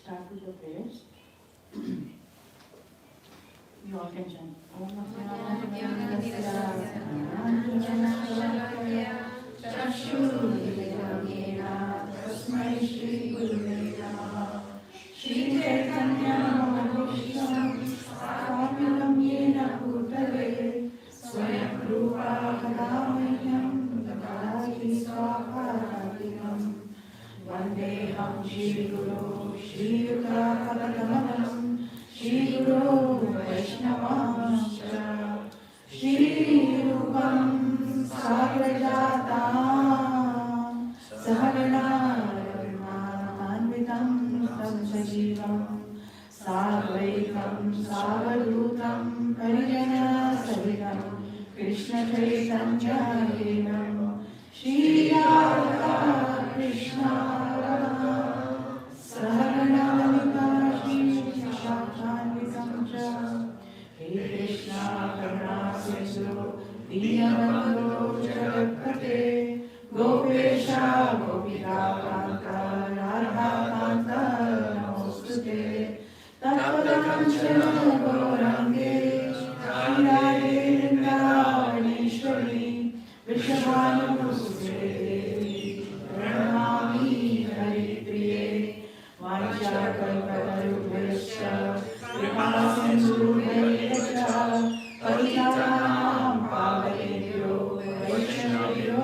start with the prayers. You all can chant. Shri Chaitanya Mahaprabhu Sthapam Yena Bhutale Swayam Rupa Kadamahyam Dadati Swakartikam Vandeham Shri Guru Shri Yuta Padakamalam Shri Guru Vaishnavamscha Shri Rupam Sagrajata Sahagana Anvitam Tam Sajivam Sarvaitam Savadutam Parijana Sahitam Krishna Chaitanya Devam Shri Radha Krishna Sahagana Shri Shakhanvitam Cha He Krishna Karuna Sindhu Dinabandhu Jagatpate Gopesha Gopika Kanta Radha Kanta Namostute Tattvakanchana Gaurange Shri Vrindavaneshwari Vrishabhanusute Devi Pranamami Haripriye Vanchakalpatarubhyascha Kripasindhubhyacha Paritanam Pavanebhyo Vaishnavyo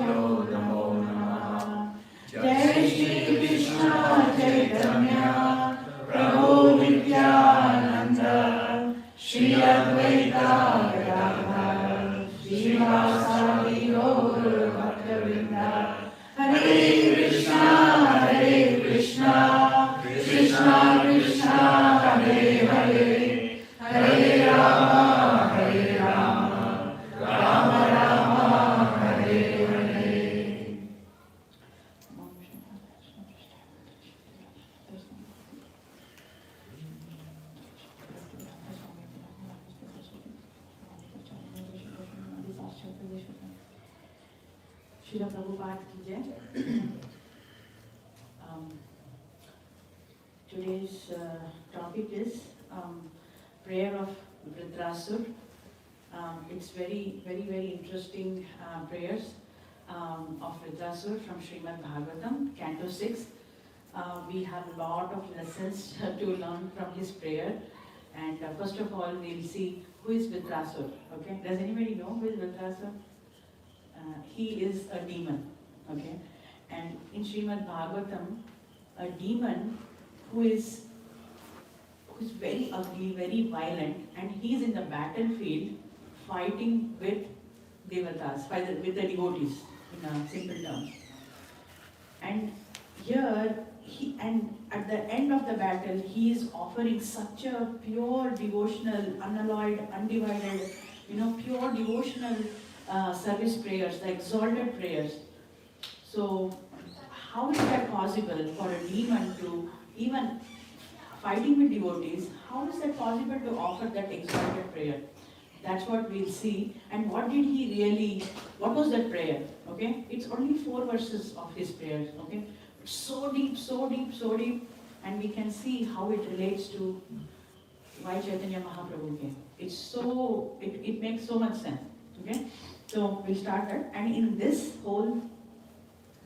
Namo Namah Jai Shri Krishna Chaitanya Prabhu Nityananda Shri Advaita Gadadhar Shri Vasadi Gaur Bhaktavrinda Hare Krishna Krishna Krishna Hare Hare Hare Rama Rama Rama Hare Hare. Srila Prabhupada ki jai. Today's topic is prayer of Vritrasura. It's very interesting prayers of Vritrasura from Srimad Bhagavatam, Canto 6. We have a lot of lessons to learn from his prayer. And first of all, we'll see who is Vritrasura. Okay? Does anybody know who is Vritrasura? He is a demon. Okay? And in Srimad Bhagavatam, a demon who is very ugly, very violent, and he is in the battlefield fighting with devatas, with the devotees, in simple terms. And here, at the end of the battle, he is offering such a pure devotional, unalloyed, undivided, pure devotional service prayers, the exalted prayers. So, how is that possible for a demon to, even fighting with devotees, how is that possible to offer that exalted prayer? That's what we'll see. And what was that prayer? Okay? It's only 4 verses of his prayers. Okay? So deep, and we can see how it relates to why Chaitanya Mahaprabhu came. It makes so much sense. Okay? So we'll start that. And in this whole,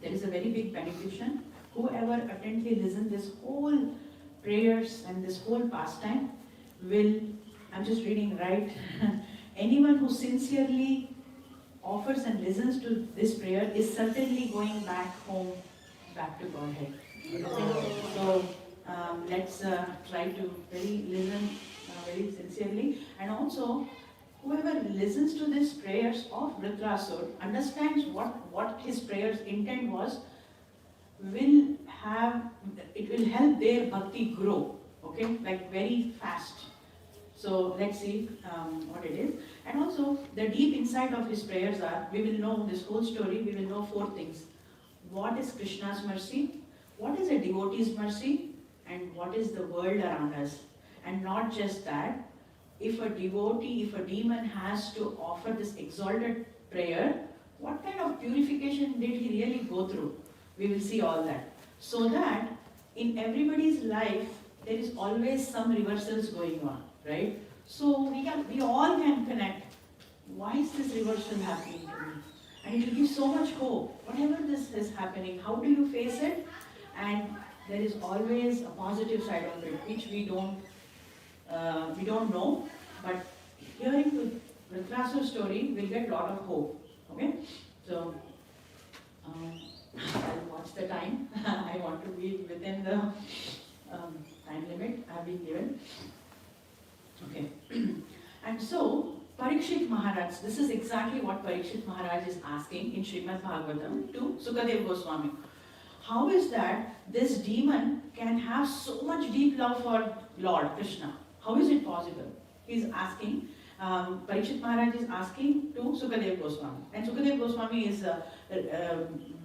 there is a very big benefiction. Whoever attentively listens this whole prayers and this whole pastime will, I'm just reading right, anyone who sincerely offers and listens to this prayer is certainly going back home, back to Godhead. Okay? So let's try to listen very sincerely. And also, whoever listens to these prayers of Vritrasura understands what his prayer's intent was, it will help their bhakti grow, okay, like very fast. So let's see what it is. And also, the deep insight of his prayers are, we will know this whole story, we will know 4 things. What is Krishna's mercy? What is a devotee's mercy? And what is the world around us? And not just that, if a demon has to offer this exalted prayer, what kind of purification did he really go through? We will see all that. So that in everybody's life, there is always some reversals going on, right? So we all can connect. Why is this reversal happening to me? And it will give so much hope. Whatever this is happening, how do you face it? And there is always a positive side of it, which we don't know. But hearing the Vritrasura story, we'll get a lot of hope. Okay? So, I'll watch the time. I want to be within the time limit I've been given. Okay. And so, Parikshit Maharaj, this is exactly what Parikshit Maharaj is asking in Srimad Bhagavatam to Sukadeva Goswami. How is that this demon can have so much deep love for Lord Krishna? How is it possible? He is asking, Parikshit Maharaj is asking to Sukadeva Goswami. And Sukadeva Goswami is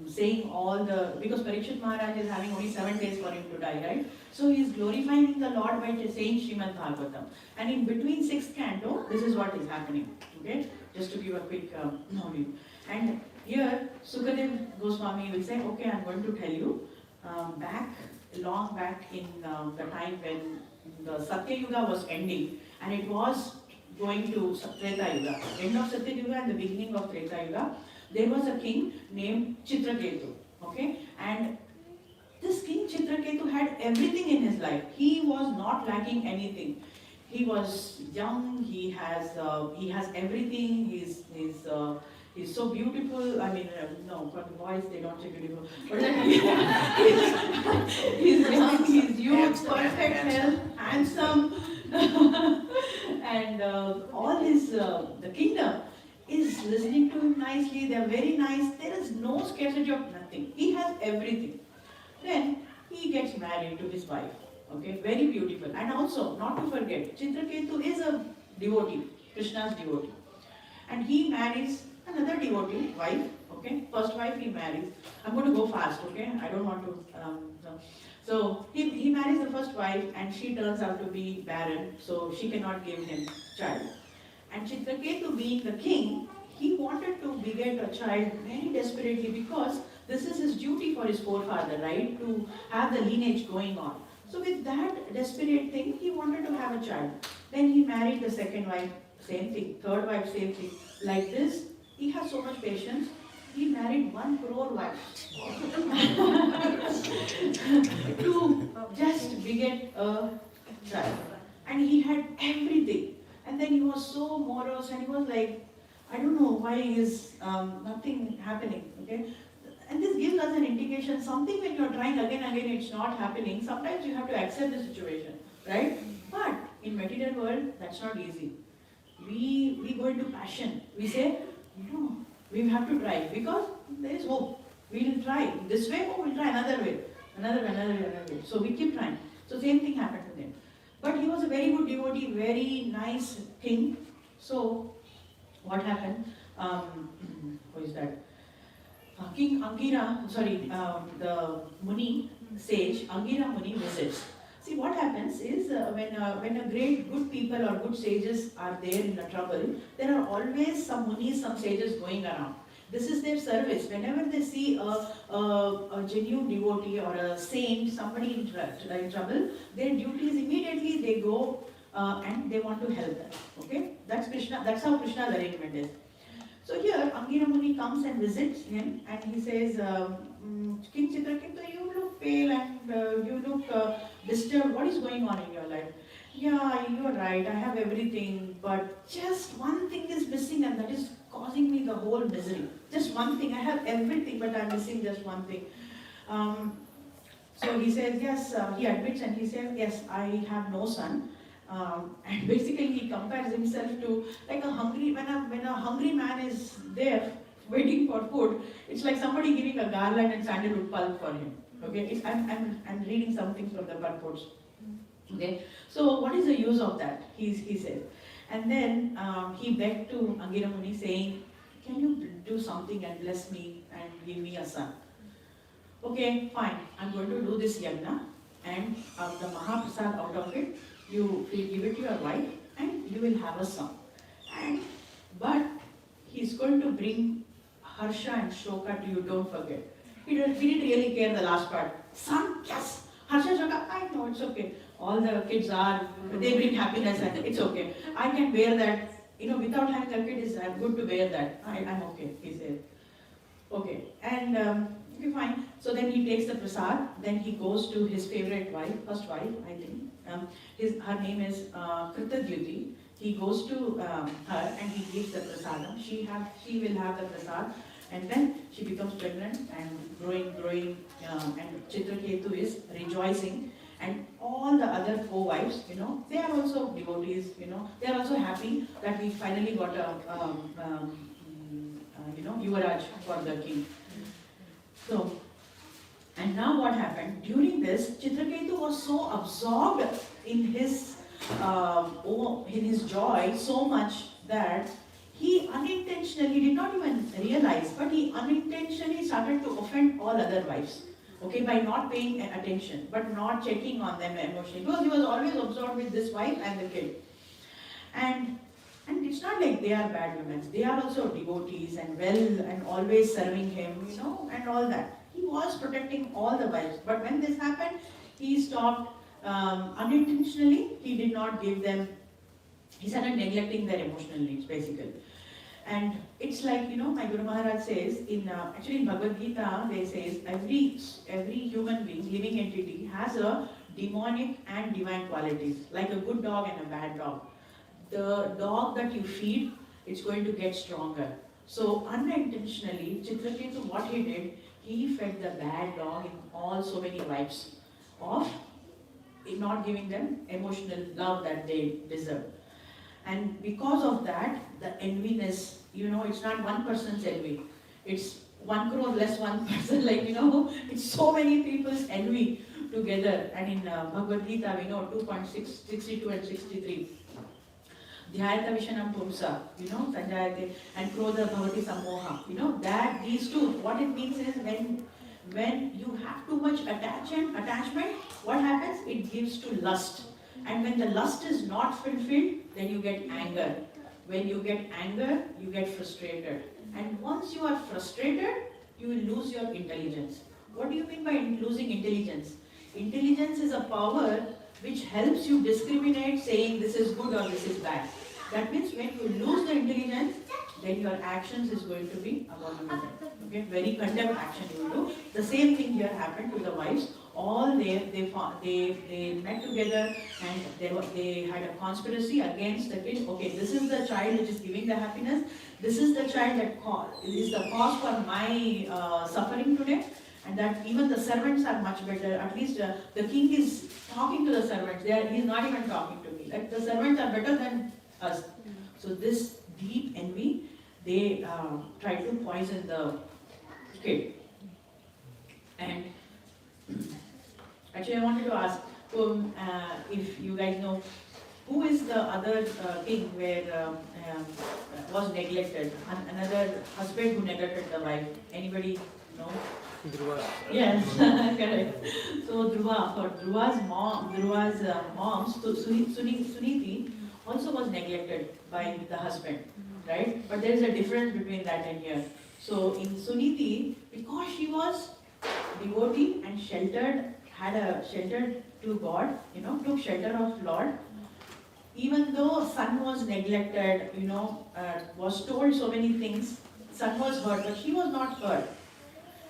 saying all the, because Parikshit Maharaj is having only 7 days for him to die, right? So he is glorifying the Lord by saying Srimad Bhagavatam. And in between 6th canto, this is what is happening. Okay? Just to give a quick overview. And here, Sukadeva Goswami will say, okay, I'm going to tell you, long back in the time when the Satya Yuga was ending, and it was going to Treta Yuga. End of Satya Yuga and the beginning of Treta Yuga, there was a king named Chitraketu. Okay? And this king Chitraketu had everything in his life. He was not lacking anything. He was young, he has everything, he's so beautiful. I mean, no, for the boys, they don't say beautiful. But he's young, he's youth, perfect health, handsome. And all his, the kingdom is listening to him nicely. They are very nice. There is no scarcity of nothing. He has everything. Then he gets married to his wife. Okay, very beautiful. And also, not to forget, Chitraketu is a devotee, Krishna's devotee. And he marries another devotee, wife. Okay, first wife he marries. I'm going to go fast, okay? I don't want to. So he marries the first wife, and she turns out to be barren, so she cannot give him child. And Chitraketu, being the king, he wanted to beget a child very desperately because this is his duty for his forefather, right? To have the lineage going on. So with that desperate thing, he wanted to have a child. Then he married the second wife, same thing. Third wife, same thing. Like this, he has so much patience. He married 1 crore wives to just beget a child. And he had everything. And then he was so morose, and he was like, I don't know why is nothing happening. Okay? And this gives us an indication, something when you're trying again and again, it's not happening. Sometimes you have to accept the situation, right? But in material world, that's not easy. We go into passion. We say, no, we have to try because there is hope. We will try this way, or we'll try another way, another way. So we keep trying. So same thing happened to him. But he was a very good devotee, very nice king. So what happened? Who is that? King Angira, the Muni, sage, Angira Muni visits. See, what happens is when a great good people or good sages are there in the trouble, there are always some munis, some sages going around. This is their service. Whenever they see a genuine devotee or a saint, somebody in trouble, their duty is immediately they go and they want to help them. Okay, that's Krishna. That's how Krishna's arrangement is. So here, Angira Muni comes and visits him, and he says, King Chitraketu, you look pale and you look disturbed. What is going on in your life? Yeah, you are right. I have everything, but just one thing is missing, and that is causing me the whole misery. Just one thing. I have everything, but I'm missing just one thing. So he says, yes, he admits, and he says, yes, I have no son. And basically he compares himself to like a hungry, when a hungry man is there waiting for food, it's like somebody giving a garland and sandalwood pulp for him. Okay, I'm reading something from the purports. Okay, so what is the use of that? He said. And then he begged to Angira Muni saying, can you do something and bless me and give me a son? Okay, fine, I'm going to do this yagna, and the Mahaprasad out of it, you give it to your wife and you will have a son. But he's going to bring Harsha and Shoka to you, don't forget. He didn't really care the last part. Son, yes. Harsha, Shoka, I know, it's okay. all the kids are, they bring happiness and it's okay. I can bear that, without having a kid, I'm good to bear that. I'm okay, he said. Okay, and okay, fine. So then he takes the prasad, then he goes to his favorite wife, first wife, I think. Her name is Kritadyuti. He goes to her and he gives the prasadam. She will have the prasad, and then she becomes pregnant and growing, and Chitraketu is rejoicing. And all the other four wives, they are also devotees, they are also happy that we finally got a Yuvaraj for the king. So, and now what happened? During this, Chitraketu was so absorbed in his joy so much that he unintentionally, did not even realize, but he unintentionally started to offend all other wives. Okay, by not paying attention, but not checking on them emotionally, because he was always absorbed with this wife and the kid. And it's not like they are bad women. They are also devotees and and always serving him, and all that. He was protecting all the wives. But when this happened, he stopped unintentionally. He did not give them, he started neglecting their emotional needs, basically. And it's like, my Guru Maharaj says, actually in Bhagavad Gita, they says, every human being, living entity, has a demonic and divine qualities, like a good dog and a bad dog. The dog that you feed, it's going to get stronger. So unintentionally, Chitraketu, what he did, he fed the bad dog in all so many wives of not giving them emotional love that they deserve. And because of that, the enviness, it's not one person's envy. It's 1 crore less one person, it's so many people's envy together. And in Bhagavad Gita, we know 2.62 and 63. Dhyayata Vishanam Pumsa, Sanjayate, and Krodha Bhavati Sammoha. That these two, what it means is when you have too much attachment, what happens? It gives to lust. And when the lust is not fulfilled, then you get anger. When you get anger, you get frustrated. And once you are frustrated, you will lose your intelligence. What do you mean by losing intelligence? Intelligence is a power which helps you discriminate, saying this is good or this is bad. That means when you lose the intelligence, then your actions is going to be abominable. Okay, very condemned action you will do. The same thing here happened to the wives. All they met together and they had a conspiracy against the kid. Okay, this is the child which is giving the happiness. This is the child that is the cause for my suffering today. And that even the servants are much better. At least the king is talking to the servants. He's not even talking to me. Like the servants are better than us. So this deep envy, they try to poison the kid. And actually, I wanted to ask if you guys know who is the other king where was neglected? Another husband who neglected the wife. Anybody know? Dhruva. Yes, correct. So Dhruva's mom, Suniti, also was neglected by the husband, right? But there is a difference between that and here. So in Suniti, because she was devotee and had a shelter to God, took shelter of Lord, even though son was neglected, was told so many things, son was hurt, but she was not hurt.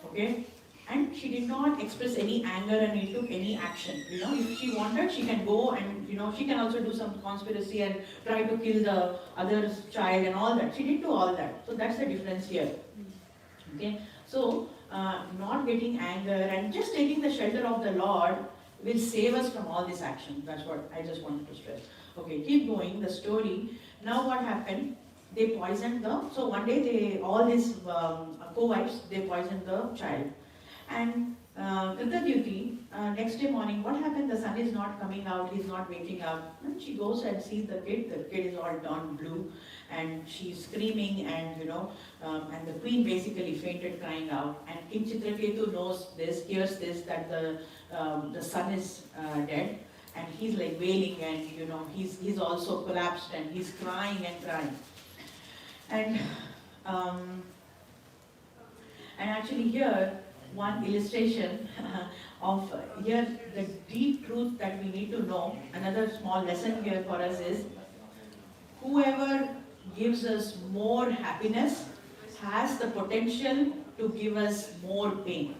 Okay, and she did not express any anger and he took any action. If she wanted, she can go and she can also do some conspiracy and try to kill the other child and all that. She did do all that. So that's the difference here. Okay, so not getting anger and just taking the shelter of the Lord will save us from all this action. That's what I just wanted to stress. Okay, keep going. The story. Now what happened? They poisoned so one day all these co-wives, they poisoned the child. And Kritadyuti, next day morning, what happened? The sun is not coming out, he's not waking up. And she goes and sees the kid is all turned blue and she's screaming and and the queen basically fainted crying out. And King Chitraketu knows this, hears this, that the son is dead. And he's like wailing and he's also collapsed and he's crying and crying. And actually here, one illustration of here the deep truth that we need to know. Another small lesson here for us is whoever gives us more happiness has the potential to give us more pain.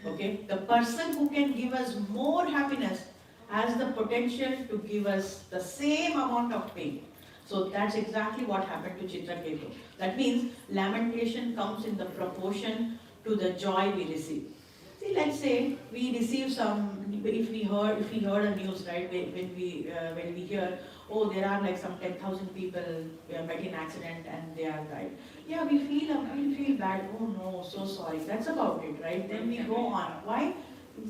Okay? The person who can give us more happiness has the potential to give us the same amount of pain. So that's exactly what happened to Chitraketu. That means lamentation comes in the proportion to the joy we receive. See, let's say we receive some, if we heard a news, right, when we hear, oh, there are like some 10,000 people met in accident and they are died. Yeah, we feel bad. Oh no, so sorry. That's about it, right? Then we go on. Why?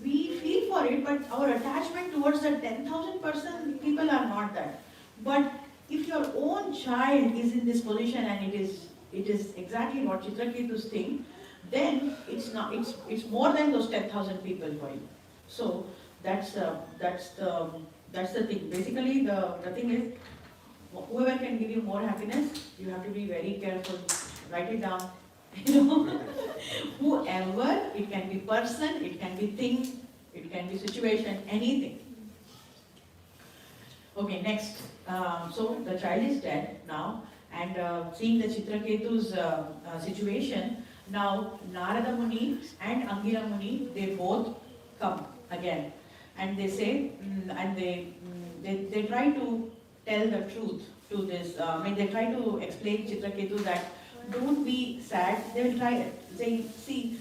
We feel for it, but our attachment towards the 10,000 people are not that. But if your own child is in this position and it is exactly what Chitraketu's thing, then it's more than those 10,000 people for you. So that's the thing. Basically, the thing is, whoever can give you more happiness, you have to be very careful. Write it down. Whoever, it can be person, it can be thing, it can be situation, anything. Okay, next. So the child is dead now, and seeing the Chitraketu's situation, now Narada Muni and Angira Muni, they both come again, and they say, and they try to tell the truth to this. They try to explain Chitraketu that don't be sad. They will try saying, see,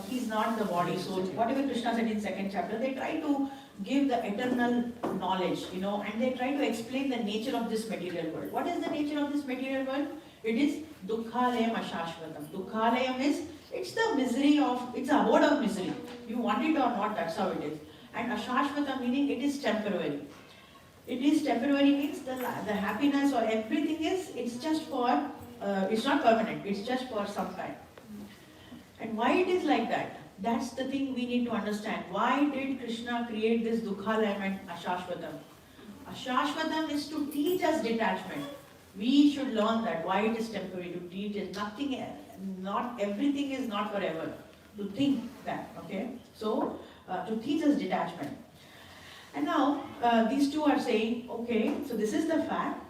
he's not the body, soul. Whatever Krishna said in second chapter, they try to give the eternal knowledge, and they try to explain the nature of this material world. What is the nature of this material world? It is dukkhalayam ashashvatam. Dukkhalayam is, it's the misery of, it's a abode of misery. You want it or not, that's how it is. And ashashvatam meaning it is temporary. It is temporary means the happiness or everything is, it's just for, it's not permanent, it's just for some time. And why it is like that? That's the thing we need to understand. Why did Krishna create this Dukkhalayam and Ashashvatam? Ashashvatam is to teach us detachment. We should learn that, why it is temporary, to teach us nothing, not everything is not forever. To think that, okay? So, to teach us detachment. And now, these two are saying, okay, so this is the fact.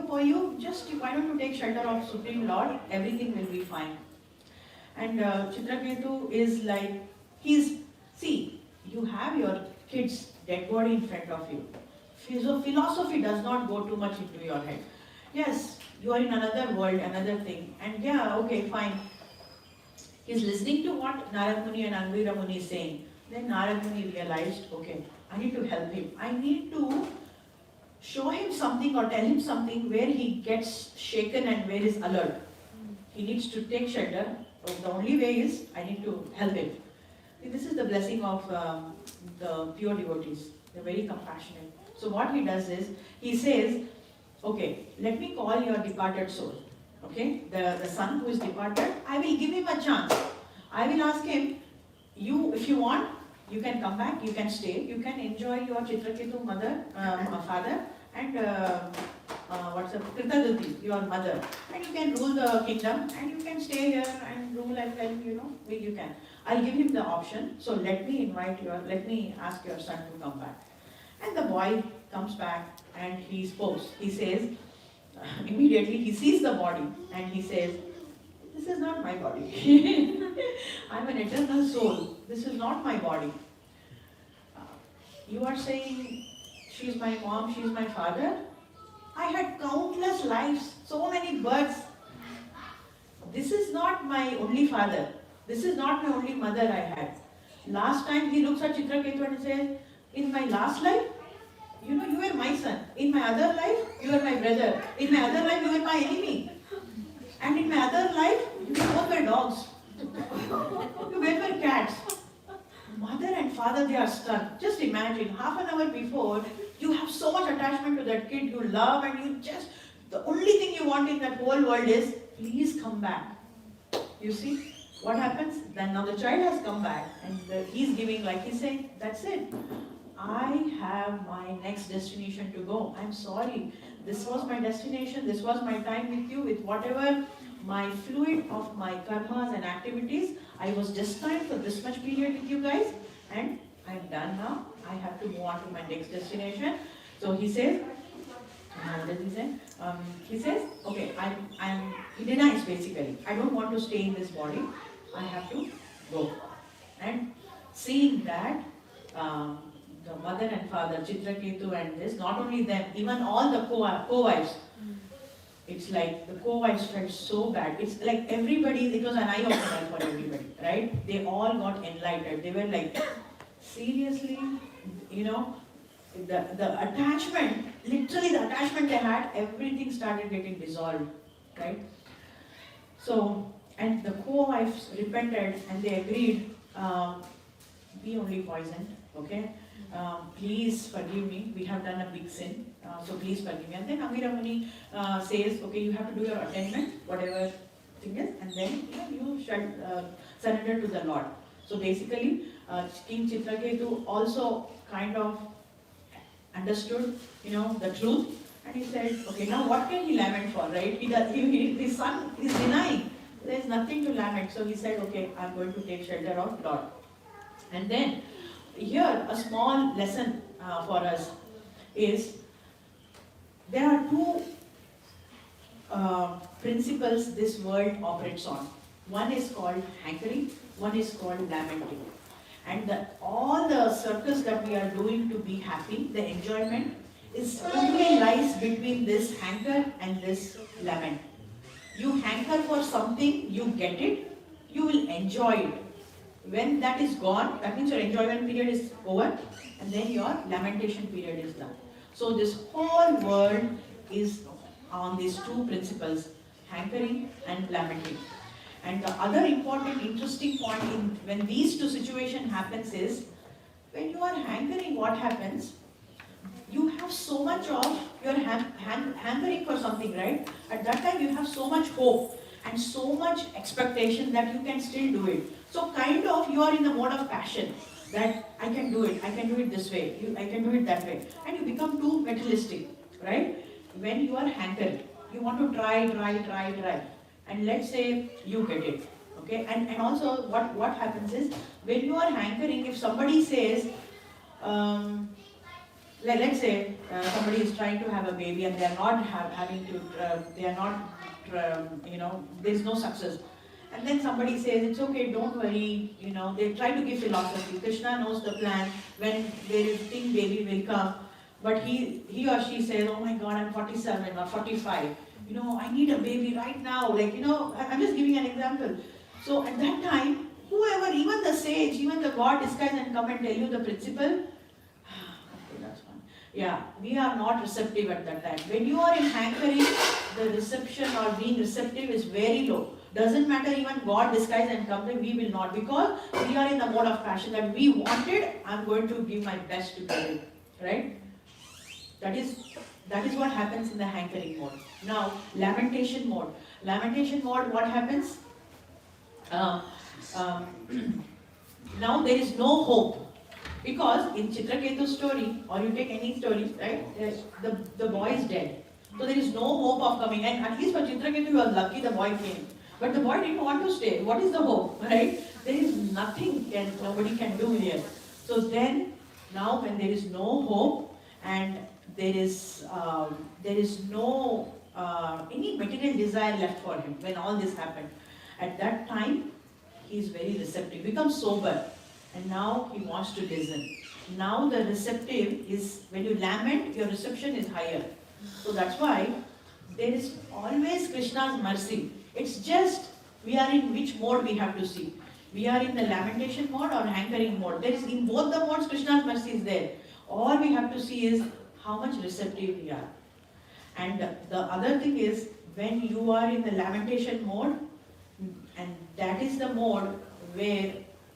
For you, just why don't you take shelter of Supreme Lord, everything will be fine. And Chitraketu is like, see, you have your kid's dead body in front of you. So philosophy does not go too much into your head. Yes, you are in another world, another thing. And yeah, okay, fine. He's listening to what Narad Muni and Angira Muni is saying. Then Narad Muni realized, okay, I need to help him. I need to show him something or tell him something where he gets shaken and where he's alert. He needs to take shelter. The only way is, I need to help him. This is the blessing of the pure devotees. They're very compassionate. So what he does is, he says, okay, let me call your departed soul. Okay, the son who is departed, I will give him a chance. I will ask him, if you want, you can come back, you can stay, you can enjoy your Chitraketu father, and Kritaduti, your mother, and you can rule the kingdom, and you can stay here and rule, and then you can. I'll give him the option. So let me ask your son to come back. And the boy comes back and he speaks. He says, immediately he sees the body and he says, this is not my body. I'm an eternal soul. This is not my body. You are saying, she's my mom, she's my father. I had countless lives, so many births. This is not my only father. This is not my only mother I had. Last time he looks at Chitraketu and says, in my last life, you were my son. In my other life, you were my brother. In my other life, you were my enemy. And in my other life, you both were dogs. You both were cats. Mother and father, they are stunned. Just imagine, half an hour before, you have so much attachment to that kid you love, and the only thing you want in that whole world is, please come back. You see, what happens? Then now the child has come back, and he's giving, like he's saying, that's it. I have my next destination to go. I'm sorry. This was my destination. This was my time with you, with whatever my fluid of my karmas and activities. I was destined for this much period with you guys, and I'm done now. I have to move on to my next destination. So he says, what does he say? He says, okay, he denies basically. I don't want to stay in this body. I have to go. And seeing that, the mother and father, Chitraketu and this, not only them, even all the co-wives, it's like the co-wives felt so bad. It's like everybody, it was an eye-opener for everybody, right? They all got enlightened. They were like, seriously, the attachment, literally the attachment they had, everything started getting dissolved, right? So, and the co-wives repented and they agreed, be only poisoned, okay? Please forgive me, we have done a big sin, so please forgive me. And then Angira Muni says, okay, you have to do your attainment, whatever thing is, and then you shall surrender to the Lord. So basically, King Chitraketu also kind of understood, the truth, and he said, okay, now what can he lament for, right? His son is denying. There is nothing to lament. So he said, okay, I'm going to take shelter of Lord. And then, here, a small lesson for us is, there are two principles this world operates on. One is called hankering, one is called lamenting. And all the circles that we are doing to be happy, the enjoyment, is only lies between this hanker and this lament. You hanker for something, you get it, you will enjoy it. When that is gone, that means your enjoyment period is over, and then your lamentation period is done. So this whole world is on these two principles, hankering and lamenting. And the other important, interesting point when these two situations happens is, when you are hankering, what happens? You have so much of, you're hankering for something, right? At that time you have so much hope and so much expectation that you can still do it. So kind of you are in the mode of passion, that I can do it this way, I can do it that way. And you become too materialistic, right? When you are hankering, you want to try. And let's say you get it, okay? And also what happens is, when you are hankering, if somebody says, let's say somebody is trying to have a baby and they are not there's no success. And then somebody says, it's okay, don't worry, they try to give philosophy. Krishna knows the plan, when there is thing, baby will come. But he or she says, oh my God, I'm 47 or 45. I need a baby right now. I'm just giving an example. So at that time, whoever, even the sage, even the God disguise and come and tell you the principle, okay, that's fine. Yeah, we are not receptive at that time. When you are in hankering, the reception or being receptive is very low. Doesn't matter even God disguise and come, we will not, because we are in the mode of passion that we wanted, I'm going to give my best to get it, right? That is what happens in the hankering mode. Now, lamentation mode. Lamentation mode, what happens? Now there is no hope. Because in Chitraketu's story, or you take any story, right, the boy is dead. So there is no hope of coming. And at least for Chitraketu, you are lucky the boy came. But the boy didn't want to stay. What is the hope, right? There is nothing nobody can do here. So then, now when there is no hope, and there is no any material desire left for him, when all this happened, at that time he is very receptive, becomes sober, and now he wants to listen. Now the receptive is, when you lament, your reception is higher. So that's why there is always Krishna's mercy. It's just we are in which mode we have to see. We are in the lamentation mode or hankering mode. There is, in both the modes, Krishna's mercy is there. All we have to see is how much receptive we are. And the other thing is, when you are in the lamentation mode, and that is the mode where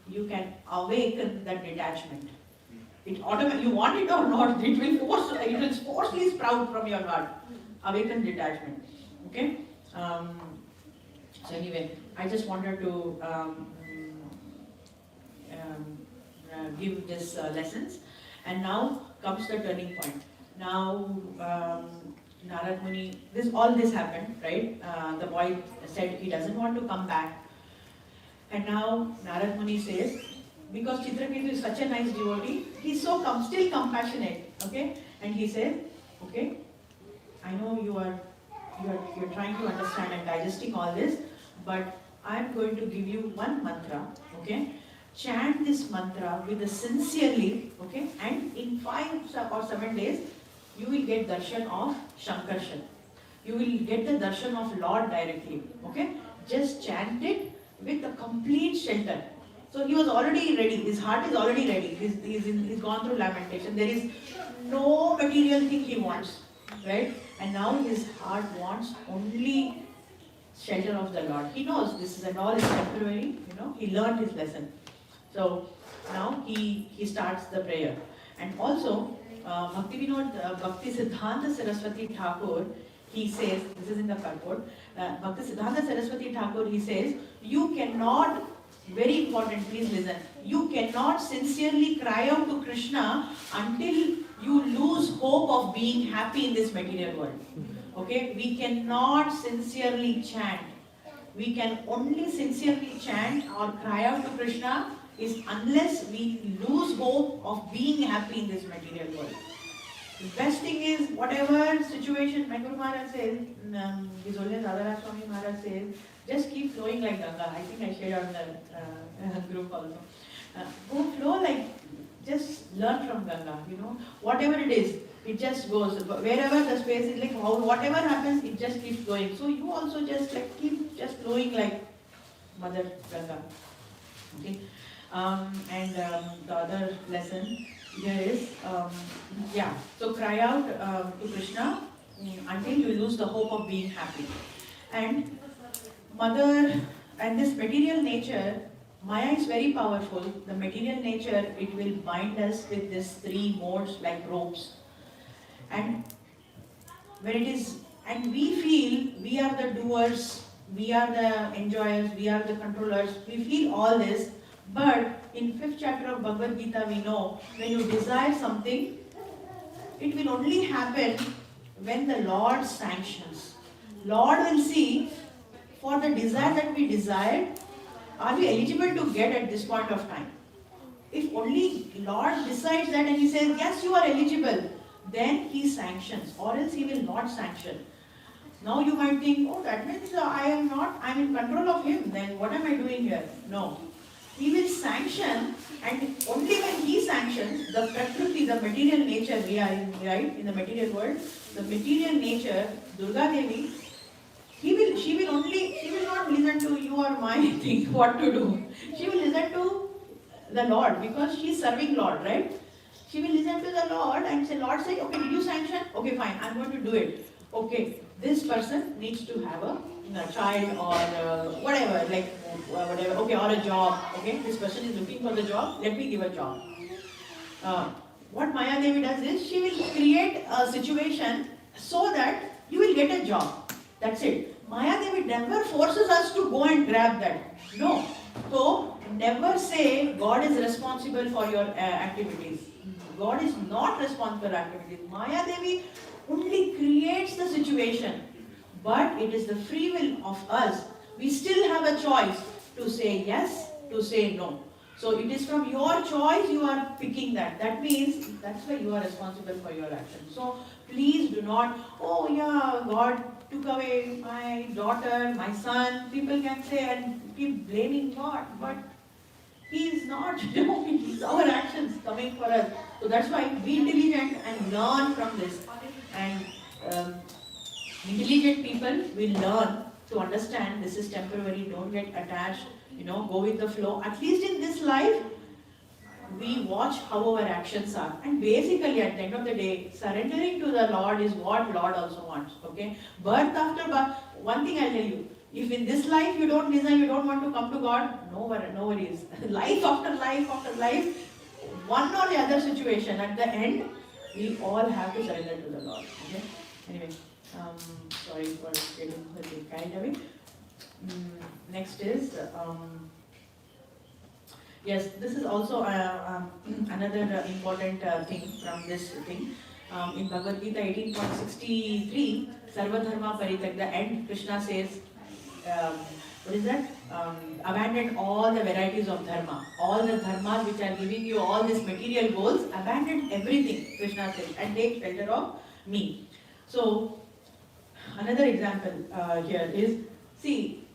you can awaken that detachment. It automatically, you want it or not, it will forcefully sprout from your heart. Awaken detachment. Okay? So anyway, I just wanted to give this lessons. And now comes the turning point. Now, Narad Muni, all this happened, right? The boy said he doesn't want to come back. And now Narad Muni says, because Chitraketu is such a nice devotee, he's so still compassionate, okay? And he said, okay, I know you're trying to understand and digesting all this, but I'm going to give you one mantra, okay? Chant this mantra with a sincerely, okay? And in 5 or 7 days, you will get darshan of Shankarshan. You will get the darshan of Lord directly, okay? Just chant it with a complete shelter. So he was already ready. His heart is already ready. He's gone through lamentation. There is no material thing he wants, right? And now his heart wants only shelter of the Lord. He knows this is and all is temporary. He learned his lesson. So now he starts the prayer. And also, Bhakti Siddhanta Saraswati Thakur, he says, this is in the purport, Bhakti Siddhanta Saraswati Thakur, he says, you cannot, very important, please listen, you cannot sincerely cry out to Krishna until you lose hope of being happy in this material world. Okay, we cannot sincerely chant. We can only sincerely chant or cry out to Krishna is unless we lose hope of being happy in this material world. The best thing is, whatever situation, my Guru Maharaj says, His Holiness Radharaj Swami Maharaj says, just keep flowing like Ganga. I think I shared on the group also. Go flow like, just learn from Ganga, whatever it is, it just goes. Wherever the space is, like whatever happens, it just keeps going. So you also just keep just flowing like Mother Ganga. Okay. And the other lesson here is, so cry out to Krishna until you lose the hope of being happy. And Mother, and this material nature, Maya is very powerful. The material nature, it will bind us with these 3 modes like ropes. And when it is, and we feel we are the doers, we are the enjoyers, we are the controllers, we feel all this. But in 5th chapter of Bhagavad Gita, we know when you desire something, it will only happen when the Lord sanctions. Lord will see, for the desire that we desired, are we eligible to get at this point of time? If only Lord decides that and He says, yes, you are eligible, then He sanctions, or else He will not sanction. Now you might think, oh, that means I'm in control of Him, then what am I doing here? No. He will sanction, and only when He sanctions, the Prakriti, the material nature we are in, right, in the material world, the material nature, Durga Devi, she will not listen to you or my thing, what to do. She will listen to the Lord, because she is serving Lord, right? She will listen to the Lord and say, Lord say, okay, did you sanction? Okay, fine, I'm going to do it. Okay, this person needs to have a child or whatever, whatever, okay, or a job. Okay, this person is looking for the job, let me give a job. What Maya Devi does is, she will create a situation so that you will get a job. That's it. Maya Devi never forces us to go and grab that. No. So, never say God is responsible for your activities. God is not responsible for activities. Maya Devi only creates the situation. But it is the free will of us. We still have a choice to say yes, to say no. So it is from your choice you are picking that. That means that's why you are responsible for your actions. So please do not, oh yeah, God took away my daughter, my son. People can say and keep blaming God, but He is not, it is our actions coming for us. So that's why be intelligent and learn from this. And intelligent people will learn to understand this is temporary, don't get attached, go with the flow. At least in this life, we watch how our actions are. And basically at the end of the day, surrendering to the Lord is what Lord also wants. Okay? Birth after birth, one thing I'll tell you, if in this life you don't listen, you don't want to come to God, no worries. Life after life after life, one or the other situation, at the end, we all have to surrender to the Lord. Okay? Anyway, sorry for getting carried away. Next is, yes, this is also another important thing from this thing. In Bhagavad Gita 18.63, Sarva Dharma Paritag, the end, Krishna says, what is that? Abandon all the varieties of dharma. All the dharmas which are giving you all these material goals, abandon everything, Krishna says, and take shelter of me. So, another example here is, see,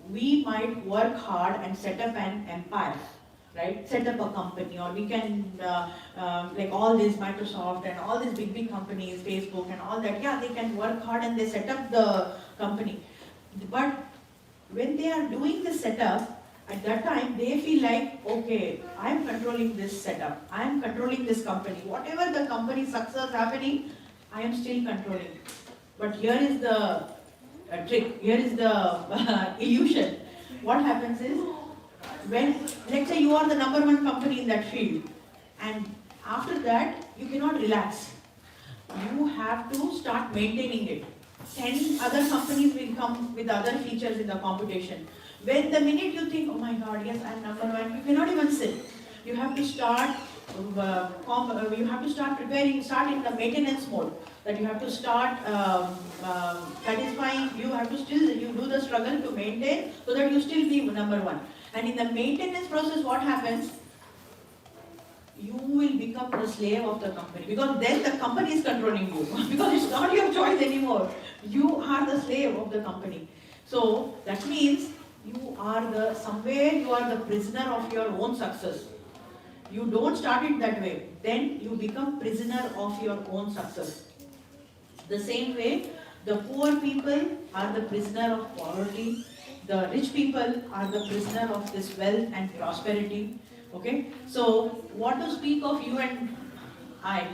we might work hard and set up an empire, right? Set up a company, or we can, like all these Microsoft and all these big companies, Facebook and all that, yeah, they can work hard and they set up the company. But when they are doing the setup, at that time they feel like, okay, I am controlling this setup, I am controlling this company. Whatever the company success happening, I am still controlling. But here is the trick, here is the illusion. What happens is, when, let's say you are the number one company in that field, and after that you cannot relax. You have to start maintaining it. 10 other companies will come with other features in the competition. When the minute you think, oh my God, yes, I'm number one, you cannot even sit. You have to start preparing, start in the maintenance mode. That you have to start satisfying, you have to still, you do the struggle to maintain so that you still be number one. And in the maintenance process, what happens? You will become the slave of the company, because then the company is controlling you because it's not your choice anymore. You are the slave of the company. So that means you are somewhere you are the prisoner of your own success. You don't start it that way. Then you become prisoner of your own success. The same way, the poor people are the prisoner of poverty. The rich people are the prisoner of this wealth and prosperity. Okay, so what to speak of you and I?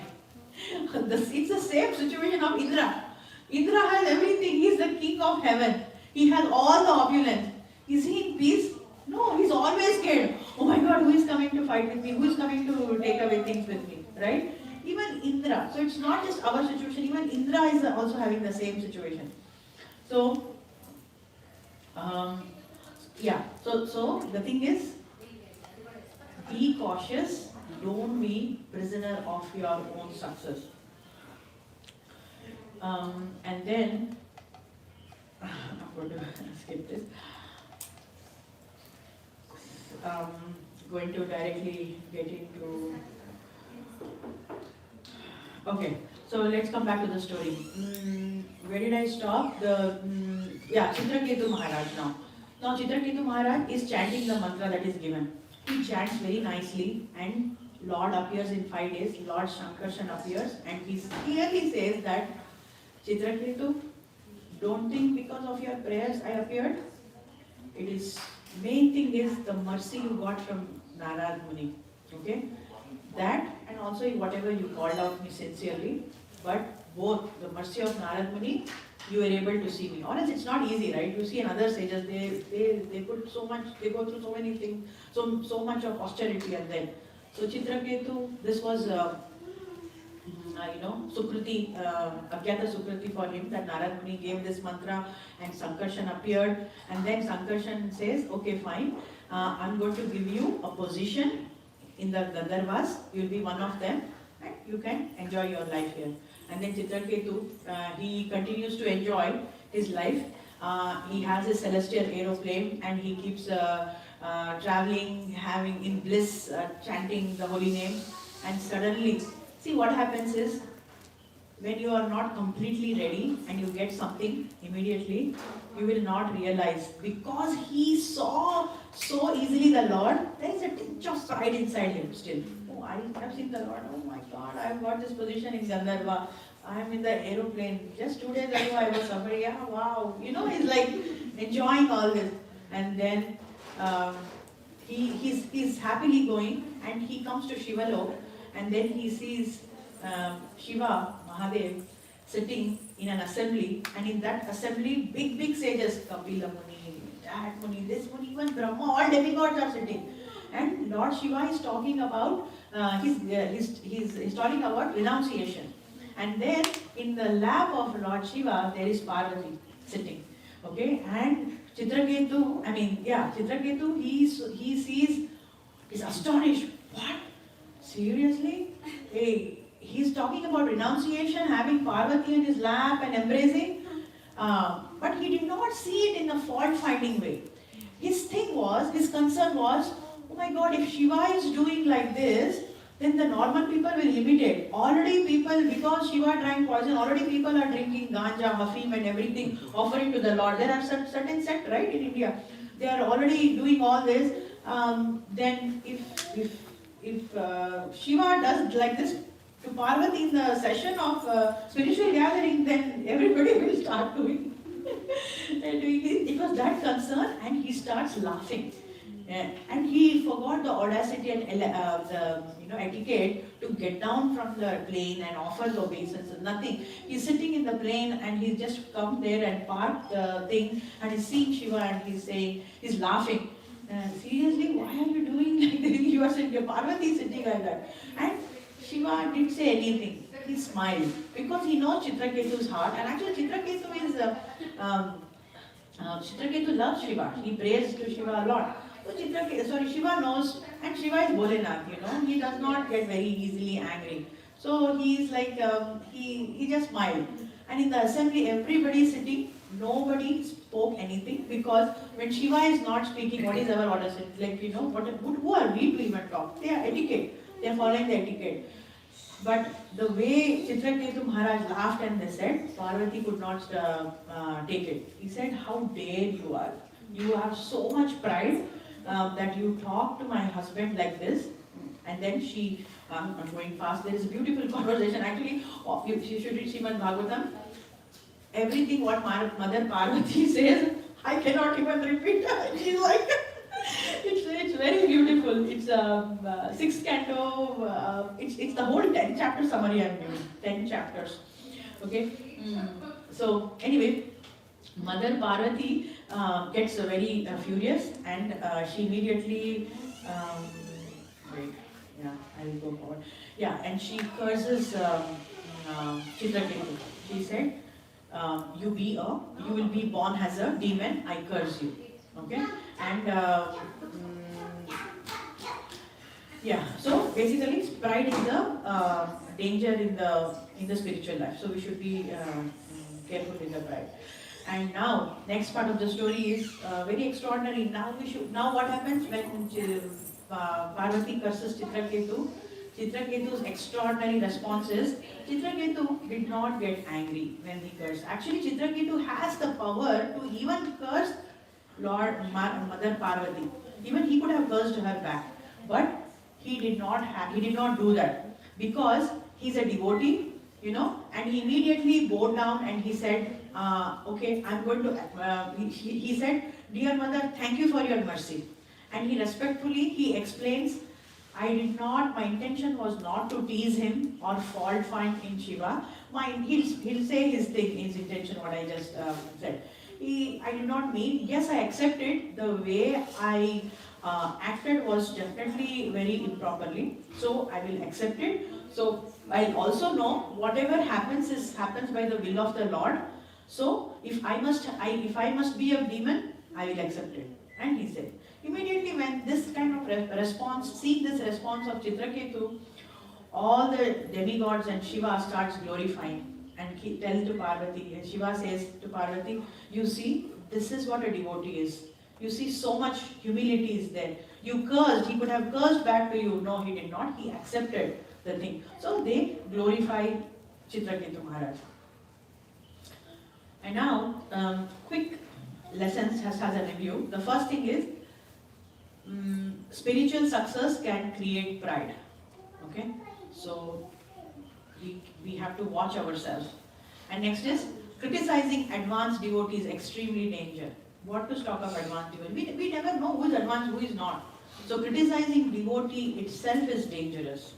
It's the same situation of Indra. Indra has everything. He is the king of heaven. He has all the opulence. Is he in peace? No, he's always scared. Oh my God, who is coming to fight with me? Who is coming to take away things with me? Right? Even Indra. So it's not just our situation. Even Indra is also having the same situation. So, yeah. So the thing is, be cautious, don't be prisoner of your own success. And then, I'm going to skip this. Going to directly get into. Okay, so let's come back to the story. Where did I stop? Chitraketu Maharaj now. Now Chitraketu Maharaj is chanting the mantra that is given. He chants very nicely, and Lord appears in 5 days. Lord Shankarshan appears, and he clearly says that, Chitraketu, don't think because of your prayers I appeared. It is, main thing is the mercy you got from Narad Muni. Okay? That, and also whatever you called out me sincerely, but both the mercy of Narad Muni, you were able to see me. Or else it's not easy, right? You see in other sages, they put so much, they go through so many things, so much of austerity, and then. So Chitraketu, this was, Sukruti, Agyata Sukruti for him, that Narad Muni gave this mantra, and Sankarshan appeared, and then Sankarshan says, okay, fine, I'm going to give you a position in the Gandharvas, you'll be one of them, and you can enjoy your life here. And then Chitraketu, he continues to enjoy his life. He has his celestial aeroplane, and he keeps traveling, having in bliss, chanting the holy name. And suddenly, see what happens is, when you are not completely ready and you get something immediately, you will not realize, because he saw so easily the Lord, there is a tinge of pride inside him still. Oh, I have seen the Lord. Oh my God, I have got this position in Gandharva. I am in the aeroplane. Just 2 days ago I was somewhere. Yeah, wow. He's like enjoying all this. And then he's happily going, and he comes to Shivalok, and then he sees Shiva, Mahadev, sitting in an assembly, and in that assembly, big sages, Kapila Muni, that Muni, this Muni, even Brahma, all demigods are sitting. And Lord Shiva is talking about, he's talking about renunciation. And then in the lap of Lord Shiva, there is Parvati sitting. Okay, and Chitraketu, he sees, is astonished. What? Seriously? Hey, he's talking about renunciation, having Parvati in his lap and embracing, but he did not see it in a fault-finding way. His concern was, oh my God, if Shiva is doing like this, then the normal people will imitate. Already people, because Shiva drank poison, already people are drinking ganja, hafim and everything, offering to the Lord. There are certain sect, right, in India. They are already doing all this. Then if Shiva does like this to Parvati in the session of spiritual gathering, then everybody will start doing it. It was that concern, and he starts laughing. And he forgot the audacity and the etiquette to get down from the plane and offer the obeisance. Nothing. He's sitting in the plane and he's just come there and parked the thing, and he's seeing Shiva and he's laughing. Seriously, why are you doing like this? You are sitting, your Parvati is sitting like that. And Shiva didn't say anything. He smiled because he knows Chitraketu's heart, and actually Chitraketu is Chitraketu loves Shiva. He prays to Shiva a lot. So Shiva knows, and Shiva is Bholenath, he does not get very easily angry. So he's like, he just smiled. And in the assembly, everybody sitting, nobody spoke anything, because when Shiva is not speaking, what is our order? Like, who are we to even talk? They are etiquette. They are following the etiquette. But the way Chitraketu Maharaj laughed and they said, Parvati could not take it. He said, how dare you are? You have so much pride that you talk to my husband like this. And then I'm going fast, there is a beautiful conversation. Actually, you should read Srimad Bhagavatam. Everything what Mother Parvati says, I cannot even repeat. She's like, it's very beautiful. It's 6th canto. It's the whole 10 chapter summary I'm giving. 10 chapters. Okay. So anyway, Mother Parvati gets very furious, and she immediately I will go forward. And she curses Chitraketu. She said, you will be born as a demon, I curse you. Okay? And so basically pride is the danger in the spiritual life. So we should be careful with the pride. And now, next part of the story is very extraordinary. Now what happens when Parvati curses Chitraketu? Chitraketu's extraordinary response is, Chitraketu did not get angry when he cursed. Actually, Chitraketu has the power to even curse Mother Parvati. Even he could have cursed her back. But he did not do that, because he's a devotee, and he immediately bowed down and he said, okay, I'm going to, he said, dear mother, thank you for your mercy. And he respectfully, explains, my intention was not to tease him or fault find in Shiva. He'll say his intention, what I just said. I did not mean, yes, I accepted the way I acted was definitely very improperly. So I will accept it. So I'll also know whatever happens happens by the will of the Lord. So if I must be a demon, I will accept it. And he said, immediately when this kind of response, seeing this response of Chitraketu, all the demigods and Shiva starts glorifying and tell to Parvati. And Shiva says to Parvati, you see, this is what a devotee is. You see, so much humility is there. You cursed, he could have cursed back to you. No, he did not. He accepted the thing. So they glorify Chitraketu Maharaj. And now, quick lessons as a review. The first thing is, spiritual success can create pride. Okay? So, we have to watch ourselves. And next is, criticizing advanced devotees is extremely dangerous. What to talk of advanced devotees? We never know who is advanced, who is not. So criticizing devotee itself is dangerous.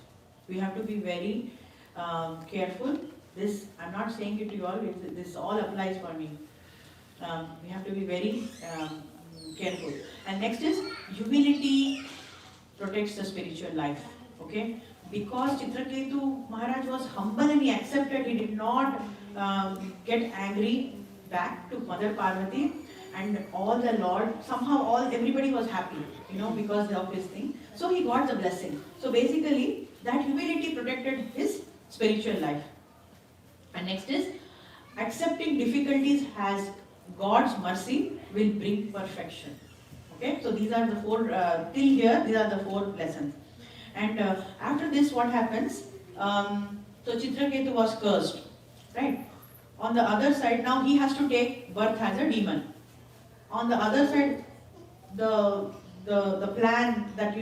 We have to be very careful. This, I'm not saying it to you all, this all applies for me. We have to be very careful. And next is, humility protects the spiritual life. Okay? Because Chitraketu Maharaj was humble and he accepted, he did not get angry back to Mother Parvati, and all the Lord, somehow everybody was happy, because of his thing. So he got the blessing. So basically, that humility protected his spiritual life. And next is, accepting difficulties as God's mercy will bring perfection. Okay, so these are the four, till here, these are the four lessons. And after this, what happens? So Chitraketu was cursed, right? On the other side, now he has to take birth as a demon. On the other side, the plan that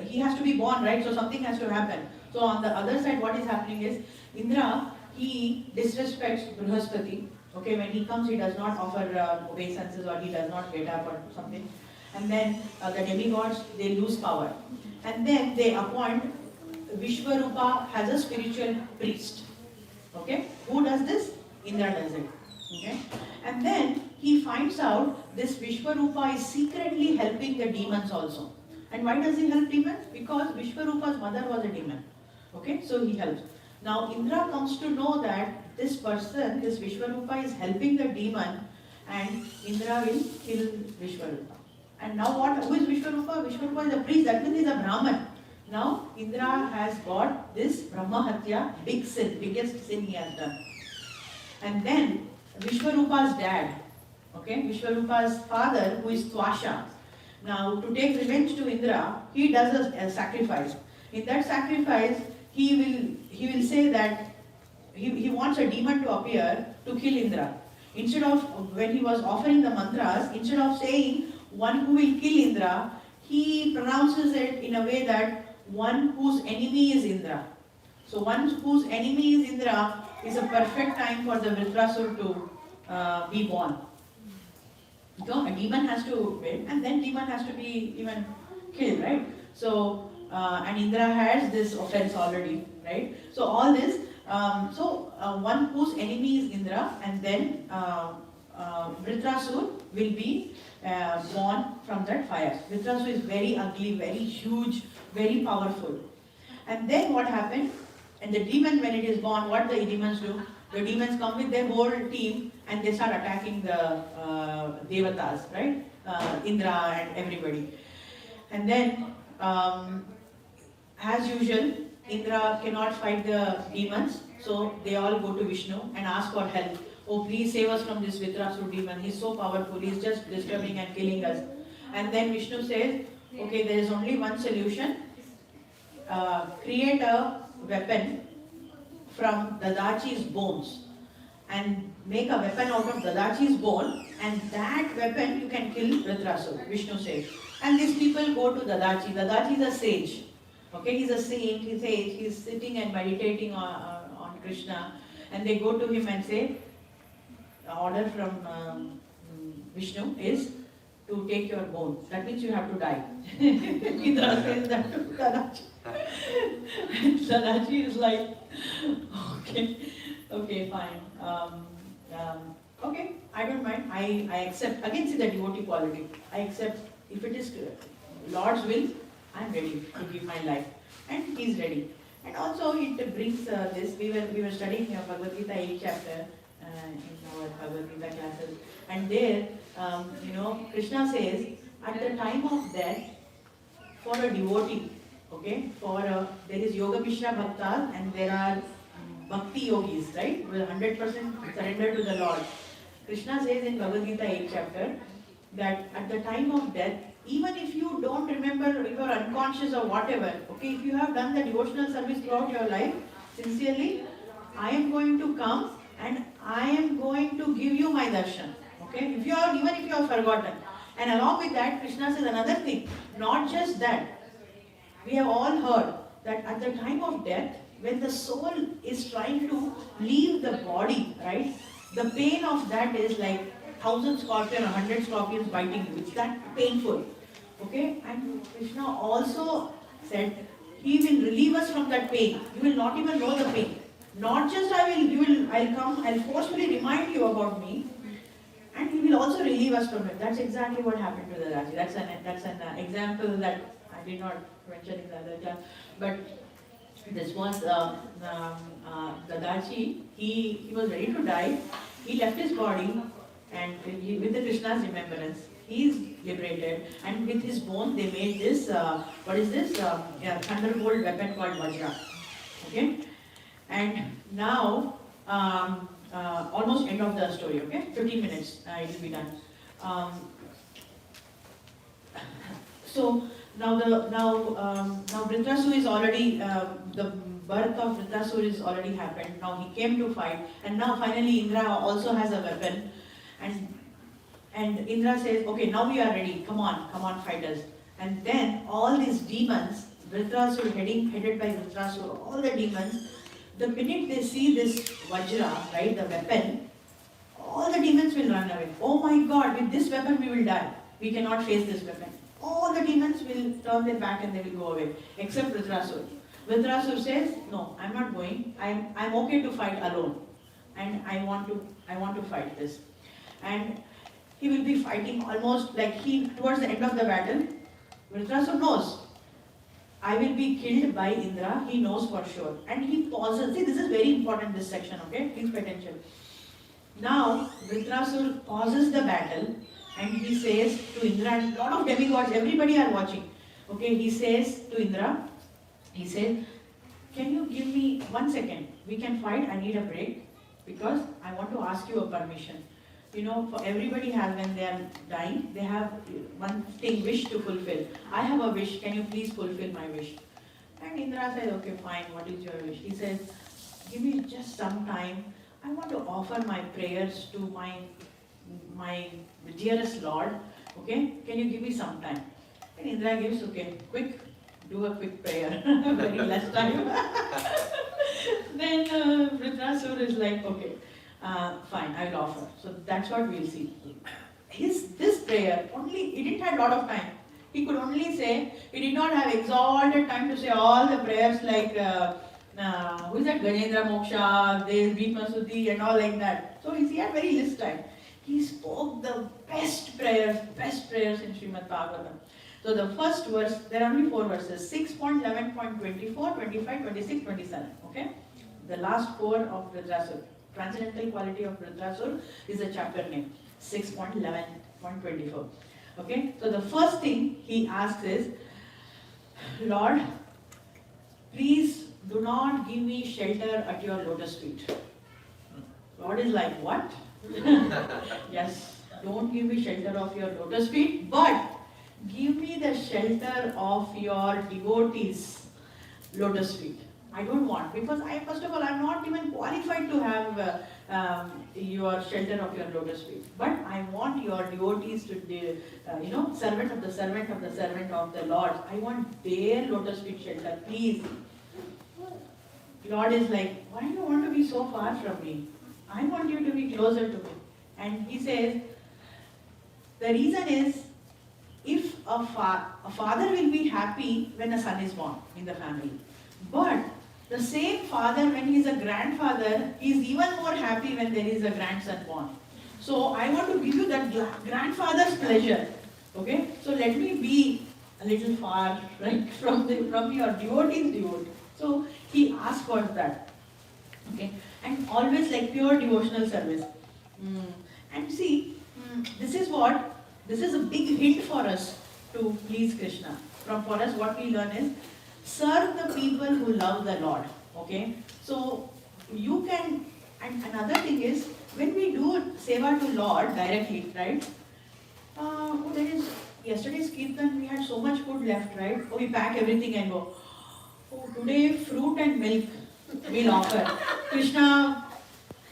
he has to be born, right? So something has to happen. So on the other side, what is happening is Indra, he disrespects Brihaspati. Okay, when he comes, he does not offer obeisances, or he does not get up or something. And then the demigods, they lose power. And then they appoint Vishwarupa as a spiritual priest. Okay, who does this? Indra does it. Okay, and then he finds out this Vishwarupa is secretly helping the demons also. And why does he help demons? Because Vishwarupa's mother was a demon. Okay, so he helps. Now Indra comes to know that this person, this Vishwarupa, is helping the demon, and Indra will kill Vishwarupa. And now what? Who is Vishwarupa? Vishwarupa is a priest, that means he is a Brahman. Now Indra has got this Brahmahatya, big sin, biggest sin he has done. And then Vishwarupa's dad, okay, Vishwarupa's father, who is Twasha. Now to take revenge to Indra, he does a sacrifice. In that sacrifice, he will say that he wants a demon to appear to kill Indra. Instead of, when he was offering the mantras, instead of saying one who will kill Indra, he pronounces it in a way that one whose enemy is Indra. So one whose enemy is Indra is a perfect time for the Vritrasura to be born. So a demon has to win, and then demon has to be even killed, right? So and Indra has this offense already, right? So all this, one whose enemy is Indra, and then Vritrasura will be born from that fire. Vritrasura is very ugly, very huge, very powerful. And then what happened? And the demon, when it is born, what the demons do? The demons come with their whole team and they start attacking the devatas, right? Indra and everybody. And then, as usual, Indra cannot fight the demons, so they all go to Vishnu and ask for help. Oh, please save us from this Vritrasura demon. He's so powerful. He's just disturbing and killing us. And then Vishnu says, okay, there is only one solution. Create a weapon from Dadachi's bones and make a weapon out of Dadachi's bone, and that weapon you can kill Vritrasura, Vishnu says. And these people go to Dadachi. Dadachi is a sage. Okay, he's a saint, he's sitting and meditating on Krishna, and they go to him and say, the order from Vishnu is to take your bone. That means you have to die. Indra says that to Dadachi. And Dadachi is like, okay, fine. Okay, I don't mind. I accept. Again, see the devotee quality. I accept. If it is Lord's will, I am ready to give my life. And he is ready. And also it brings this. We were studying Bhagavad Gita 8th chapter in our Bhagavad Gita classes. And there, Krishna says, at the time of death, for a devotee, okay, there is Yoga Mishra Bhaktas and there are Bhakti Yogis, right, who are 100% surrendered to the Lord. Krishna says in Bhagavad Gita 8th chapter that at the time of death, even if you don't remember, if you are unconscious or whatever, okay, if you have done the devotional service throughout your life, sincerely, I am going to come and I am going to give you my darshan. Okay, even if you have forgotten. And along with that, Krishna says another thing, not just that. We have all heard that at the time of death, when the soul is trying to leave the body, right, the pain of that is like 1,000 scorpions or 100 scorpions biting you. It's that painful. Okay, and Krishna also said, he will relieve us from that pain. You will not even know the pain. Not just I'll forcefully remind you about me, and he will also relieve us from it. That's exactly what happened to Dadachi. That's an example that I did not mention in the other class. But this was Dadachi. He was ready to die. He left his body, and with the Krishna's remembrance, he is liberated. And with his bone, they made this. What is this? Thunderbolt weapon called Vajra. Okay. And now, almost end of the story, okay? 15 minutes, it will be done. So now Vritrasura is already, the birth of Vritrasura is already happened. Now he came to fight, and now finally Indra also has a weapon, and Indra says, okay, now we are ready. Come on, fight us. And then all these demons, Vritrasura headed by Vritrasura, all the demons, the minute they see this Vajra, right, the weapon, all the demons will run away. Oh my God, with this weapon we will die. We cannot face this weapon. All the demons will turn their back and they will go away, except Vritrasura. Vritrasura says, no, I'm not going. I'm okay to fight alone, and I want to fight this. And he will be fighting almost like towards the end of the battle. Vritrasura knows, I will be killed by Indra. He knows for sure, and he pauses. See, this is very important. This section, okay? Please pay attention. Now Vritrasura pauses the battle. And he says to Indra, and a lot of demigods, everybody are watching. Okay, he says to Indra, he says, can you give me 1 second? We can fight, I need a break, because I want to ask you a permission. You know, for everybody has, when they are dying, they have one thing, wish to fulfill. I have a wish, can you please fulfill my wish? And Indra says, okay, fine, what is your wish? He says, give me just some time. I want to offer my prayers to my dearest Lord, okay? Can you give me some time? And Indra gives, okay, do a quick prayer, very less time. Then Vritrasura is like, okay, fine, I will offer. So that's what we'll see. This prayer, he didn't have a lot of time. He could only say, he did not have exalted time to say all the prayers like, who is that, Ganendra Moksha, Vritrasura and all like that. So he had very less time. He spoke the best prayers in Srimad Bhagavatam. So the first verse, there are only 4 verses, 6.11.24, 25, 26, 27. Okay? The last 4 of Vritrasura. Transcendental quality of Vritrasura is the chapter name, 6.11.24. Okay? So the first thing he asks is, Lord, please do not give me shelter at your lotus feet. Lord is like, what? Yes, don't give me shelter of your lotus feet, but give me the shelter of your devotees' lotus feet. I don't want, because first of all, I'm not even qualified to have your shelter of your lotus feet. But I want your devotees to, servant of the servant of the servant of the Lord. I want their lotus feet shelter, please. Lord is like, why do you want to be so far from me? I want you to be closer to me. And he says, the reason is, if a father will be happy when a son is born in the family. But the same father, when he is a grandfather, he is even more happy when there is a grandson born. So I want to give you that grandfather's pleasure. Okay? So let me be a little far, right, from your devotee's devotee. So he asked for that. Okay? And always like pure devotional service. And see, this is a big hint for us to please Krishna. For us, what we learn is, serve the people who love the Lord. Okay? So you can, and another thing is, when we do seva to Lord directly, right? Yesterday's Kirtan, we had so much food left, right? Oh, we pack everything and go. Oh, today fruit and milk we'll offer. Krishna,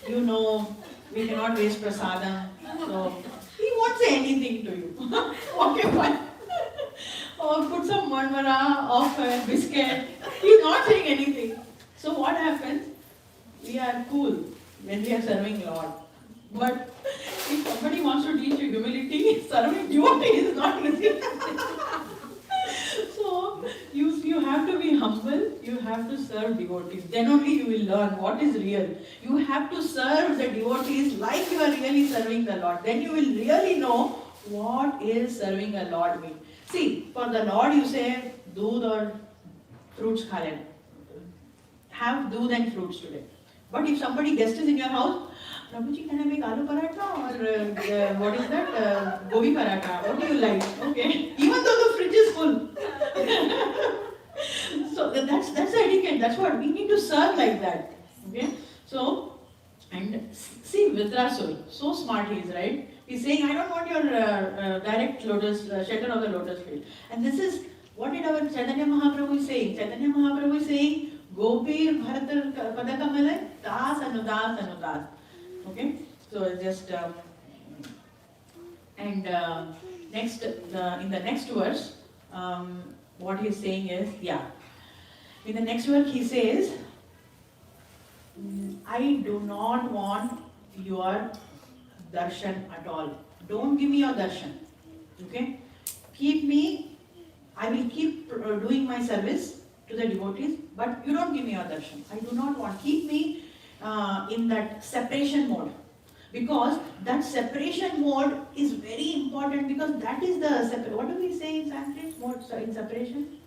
you know, we cannot waste prasadam. So he won't say anything to you. Okay, fine. Or put some marmara of a biscuit. He's not saying anything. So what happens? We are cool when we are serving Lord. But if somebody wants to teach you humility, serving devotee is not easy. So you have to be humble, you have to serve devotees. Then only you will learn what is real. You have to serve the devotees like you are really serving the Lord. Then you will really know what is serving a Lord mean. See, for the Lord you say, doodh or fruits khale. Have doodh and fruits today. But if somebody guest is in your house, Prabhuji, can I make aloo paratha or what is that? Gobi paratha. What do you like? Okay. Even though the fridge is full. So that's the etiquette. That's what we need to serve like that. So, and see Vritrasura, so smart he is, right? He's saying, I don't want your direct lotus, shelter of the lotus feet. And this is, what did our Chaitanya Mahaprabhu is saying? Chaitanya Mahaprabhu is saying, Gopir Bharatar Padakamala, Das Anudas Anudas. Okay? So just, next, in the next verse, what he is saying is, in the next verse he says, I do not want your darshan at all. Don't give me your darshan. Okay? Keep me, I will keep doing my service to the devotees, but you don't give me your darshan. I do not want. Keep me in that separation mode. Because that separation mode is very important, because that is the, what do we say in Sanskrit? Mode, in separation?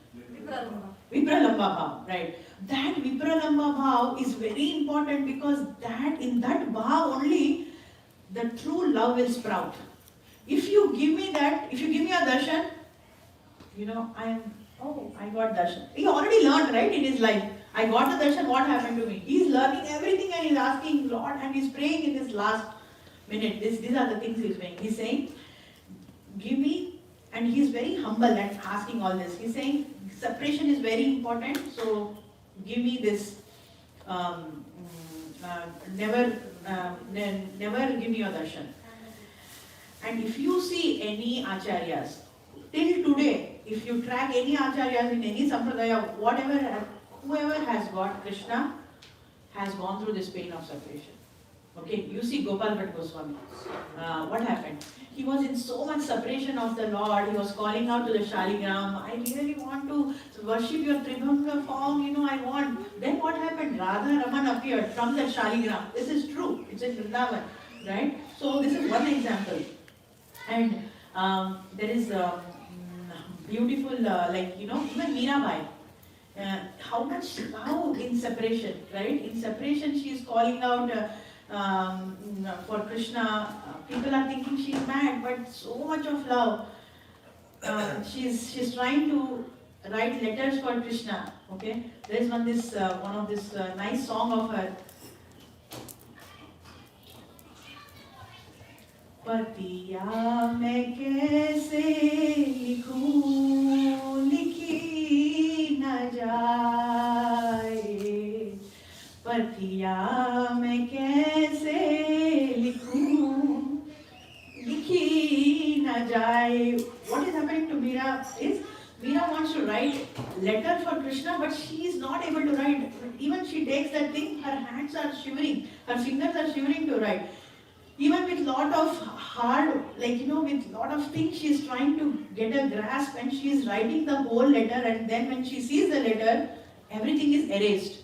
Vipralamba bhav, right. That Vipralamba bhav is very important, because that in that bhav only the true love will sprout. If you give me that, if you give me a darshan, I got darshan. He already learned, right, in his life. I got the darshan, what happened to me? He is learning everything and he is asking Lord, and he is praying in this last minute. These are the things he is praying. He is saying, give me, and he is very humble and asking all this. He is saying, separation is very important, so give me this, never give me your darshan. And if you see any acharyas, till today, if you track any acharyas in any sampradaya, whoever has got Krishna has gone through this pain of separation. Okay, you see Gopal Bhatt Goswami. What happened? He was in so much separation of the Lord. He was calling out to the Shaligram, I really want to worship your Tribhanga form, I want. Then what happened? Radha Raman appeared from the Shaligram. This is true. It's in Vrindavan, right? So this is one example. And there is beautiful, even Mirabai. How in separation, right? In separation, she is calling out for Krishna. People are thinking she is mad, but so much of love. She's trying to write letters for Krishna. Okay, there is one of this nice song of her. पतिया मैं कैसे लिखूं लिखी न जाए पतिया मैं कैसे लिखूं लिखी न जाए. What is happening to Meera is Meera wants to write letter for Krishna, but she is not able to write. Even she takes that thing, her hands are shivering, her fingers are shivering to write. Even with lot of hard, with lot of things, she is trying to get a grasp, and she is writing the whole letter, and then when she sees the letter, everything is erased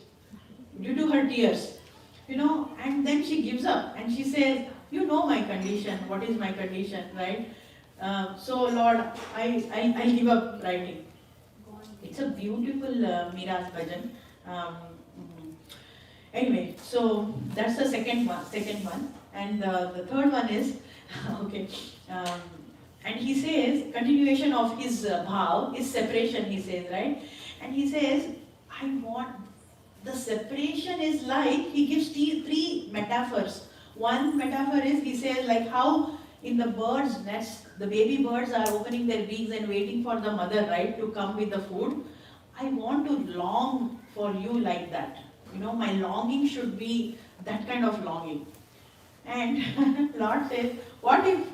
due to her tears. And then she gives up, and she says, you know my condition, what is my condition, right? So Lord, I give up writing. It's a beautiful Meera's bhajan. Anyway, so that's the second one. And the third one is, okay, and he says, continuation of his bhav is separation, he says, right? And he says, the separation is like, he gives three metaphors. One metaphor is, he says, like how in the bird's nest, the baby birds are opening their beaks and waiting for the mother, right, to come with the food. I want to long for you like that. My longing should be that kind of longing. And Lord says, what if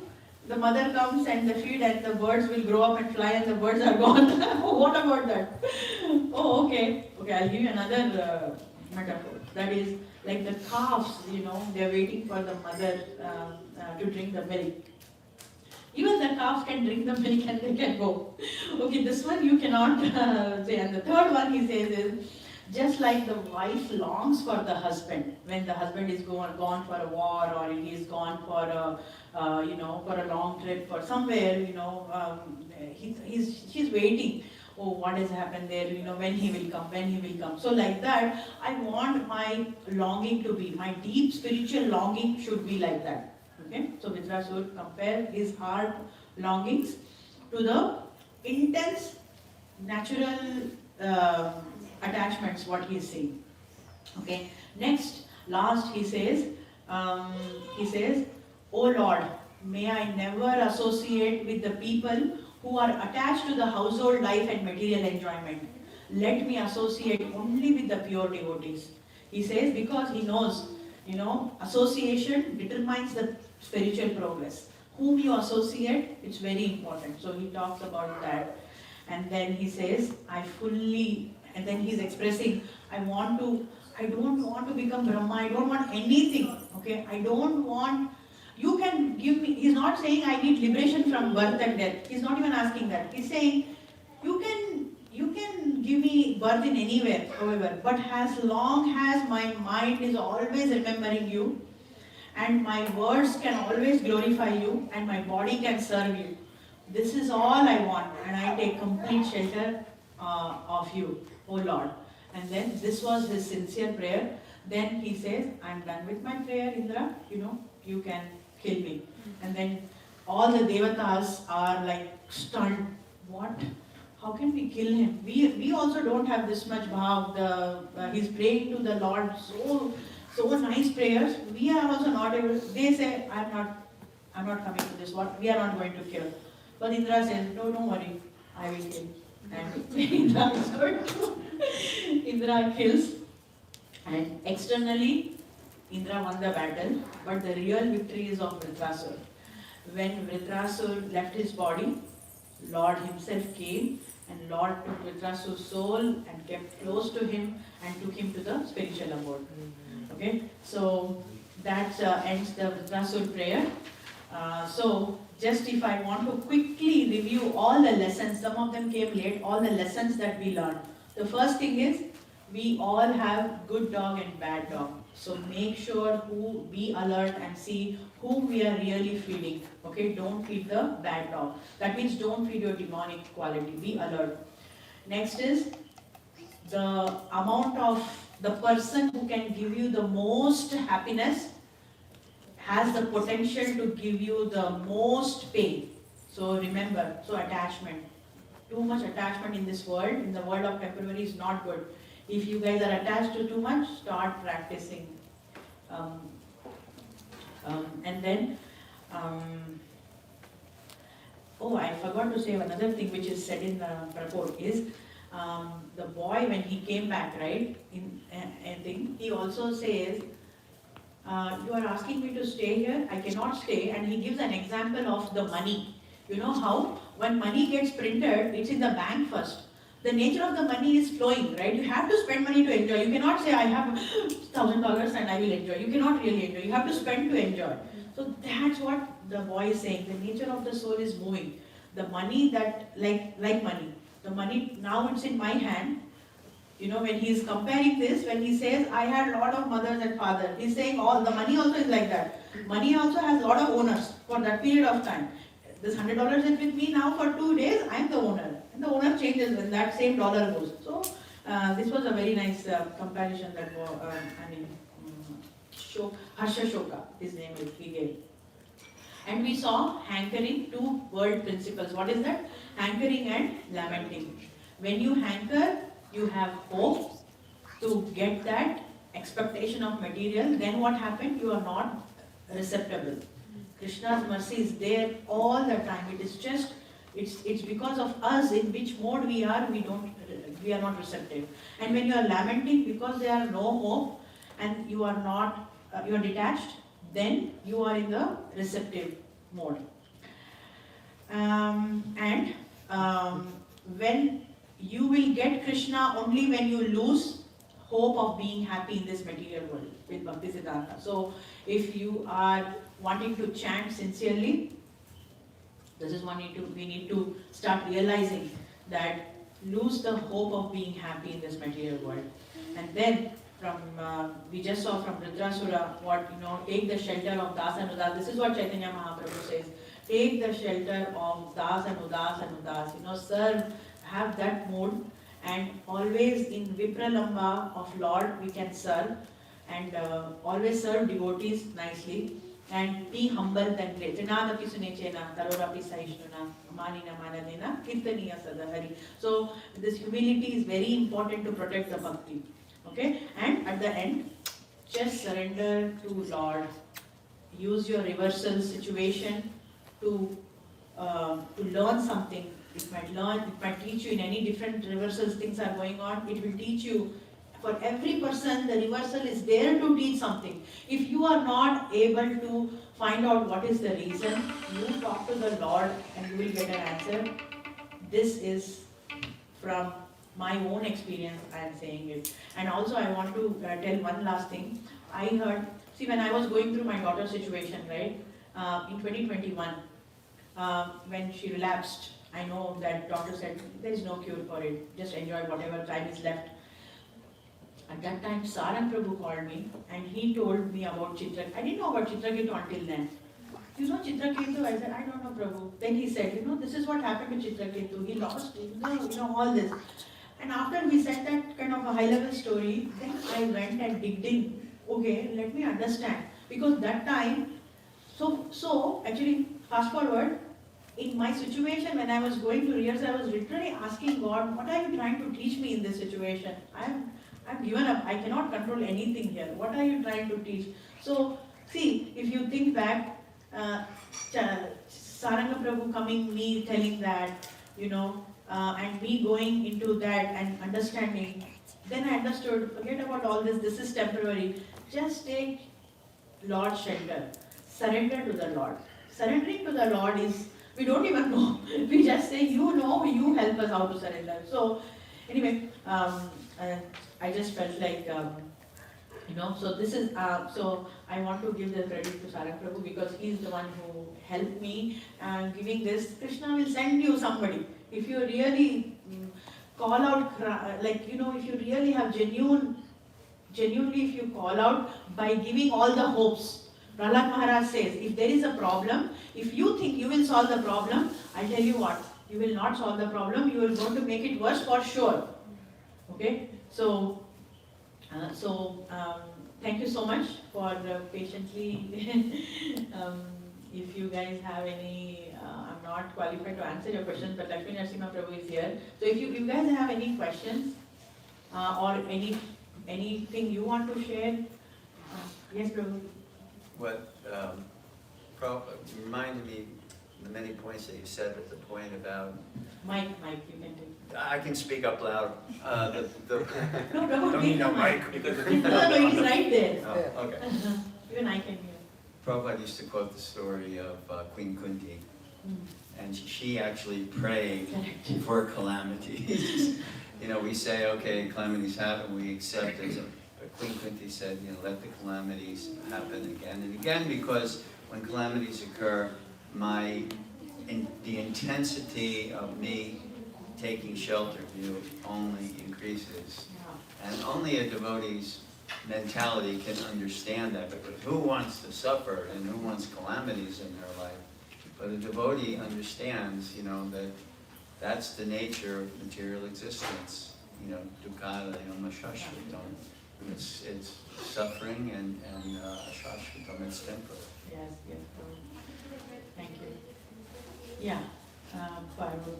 the mother comes and the feed and the birds will grow up and fly and the birds are gone? What about that? Oh, okay. Okay, I'll give you another metaphor. That is like the calves, they're waiting for the mother to drink the milk. Even the calves can drink the milk and they can go. Okay, this one you cannot say. And the third one he says is, just like the wife longs for the husband when the husband is gone for a war, or he is gone for a long trip or somewhere, she's waiting. Oh, what has happened there? When he will come. So like that, I want my longing to be, my deep spiritual longing should be like that. Okay, so Vritrasura compare his heart longings to the intense natural attachments, what he is saying. Okay, next, Last he says, "Oh Lord, may I never associate with the people who are attached to the household life and material enjoyment. Let me associate only with the pure devotees." He says because he knows, association determines the spiritual progress. Whom you associate, it's very important. So he talks about that. And then he says, and then he's expressing, I don't want to become Brahma, I don't want anything, okay? I don't want, you can give me, he's not saying I need liberation from birth and death. He's not even asking that. He's saying, you can give me birth in anywhere, however, but as long as my mind is always remembering you, and my words can always glorify you, and my body can serve you, this is all I want, and I take complete shelter of you, O Lord. And then this was his sincere prayer. Then he says, I'm done with my prayer, Indra, you can kill me. And then all the devatas are like stunned. What? How can we kill him? We also don't have this much bhav. He's praying to the Lord so nice prayers. We are also not able. They say, I'm not coming to this. What? We are not going to kill. But Indra says, no, don't worry, I will kill. And Indra is going to. Indra kills. And externally, Indra won the battle. But the real victory is of Vritrasura. When Vritrasura left his body, Lord himself came, and Lord took Vritrasura's soul and kept close to him and took him to the spiritual abode. Okay, so that ends the Vritrasura prayer. So just if I want to quickly review all the lessons, some of them came late, all the lessons that we learned. The first thing is, we all have good dog and bad dog. So make sure be alert and see whom we are really feeding. Okay, don't feed the bad dog. That means don't feed your demonic quality. Be alert. Next is the amount of the person who can give you the most happiness has the potential to give you the most pain. So remember, attachment. Too much attachment in this world, in the world of temporary, is not good. If you guys are attached to too much, start practicing. And then, I forgot to say another thing which is said in the purport is, the boy, when he came back, right, in ending, he also says, you are asking me to stay here, I cannot stay, and he gives an example of the money. You know how when money gets printed, it's in the bank first. The nature of the money is flowing, right? You have to spend money to enjoy. You cannot say, I have $1,000 and I will enjoy. You cannot really enjoy. You have to spend to enjoy. So that's what the boy is saying. The nature of the soul is moving. The money that, like money. The money, now it's in my hand. When he is comparing this, when he says, I had a lot of mothers and fathers, he's saying the money also is like that. Money also has a lot of owners for that period of time. This $100 is with me now for 2 days, I'm the owner. And the owner changes when that same dollar goes. So, this was a very nice comparison that Harsha Shoka, his name is, he gave. And we saw hankering, 2 word principles. What is that? Hankering and lamenting. When you hanker, you have hope to get that expectation of material. Then what happened? You are not receptible. Krishna's mercy is there all the time. It is just, it's because of us in which mode we are not receptive. And when you are lamenting because there are no hope and you are not, you are detached, then you are in the receptive mode. When you will get Krishna only when you lose hope of being happy in this material world with Bhakti Siddhanta. So if you are wanting to chant sincerely, this is we need to start realizing that lose the hope of being happy in this material world. And then we just saw from Vritrasura take the shelter of Das and Udas. This is what Chaitanya Mahaprabhu says. Take the shelter of Das and Udas. Serve, have that mode, and always in Vipralamba of Lord we can serve, and always serve devotees nicely, and be humble and great. Trinadapi sunechena, tarorapi sahishnuna, manina manadena, kirtaniya sadahari. So this humility is very important to protect the bhakti. Okay, and at the end, just surrender to Lord. Use your reversal situation to learn something. It might teach you in any different reversals, things are going on. It will teach you. For every person, the reversal is there to teach something. If you are not able to find out what is the reason, you talk to the Lord and you will get an answer. This is from my own experience, I am saying it. And also I want to tell one last thing. I heard, see, when I was going through my daughter's situation, right, in 2021, when she relapsed, I know that doctor said, there is no cure for it, just enjoy whatever time is left. At that time, Sarang Prabhu called me and he told me about Chitra. I didn't know about Chitraketu until then. You know Chitraketu? I said, I don't know, Prabhu. Then he said, this is what happened to Chitraketu. He lost, all this. And after we said that kind of a high-level story, then I went and digged in. Okay, let me understand. Because that time, so actually, fast forward, in my situation when I was going to rehearse, I was literally asking God, what are you trying to teach me in this situation? I'm given up. I cannot control anything here. What are you trying to teach? So, see, if you think back, Saranga Prabhu coming, me telling that, and me going into that and understanding, then I understood, forget about all this is temporary. Just take Lord's shelter. Surrender to the Lord. Surrendering to the Lord is, we don't even know. We just say, you help us how to surrender. So, anyway, I just felt like, so this is, so I want to give the credit to Sarang Prabhu because he is the one who helped me giving this. Krishna will send you somebody. If you really call out, if you really have genuinely if you call out by giving all the hopes. Prahlad Maharaj says, if there is a problem, if you think you will solve the problem, I'll tell you what, you will not solve the problem, you will going to make it worse for sure. Okay? So, thank you so much for patiently. If you guys have any, I'm not qualified to answer your questions, but Lakshmi Narasimha Prabhu is here. So if you guys have any questions or anything you want to share, yes, Prabhu. What reminded me the many points that you said at the point about. Mike, you can do. I can speak up loud. No, Prabhu, Don't need no mic. no, he's right there. Oh, okay. Even I can hear. Prabhupada used to quote the story of Queen Kunti, and she actually prayed for calamities. We say, okay, calamities happen, we accept it. But Queen Kunti said, let the calamities happen again and again, because when calamities occur, the intensity of me taking shelter of you only increases. And only a devotee's mentality can understand that, because who wants to suffer and who wants calamities in their life? But a devotee understands, that that's the nature of material existence. Dukkha shashvatam. It's suffering and shashvatam, it's temporary. Yes. Thank you. Yeah, Parul.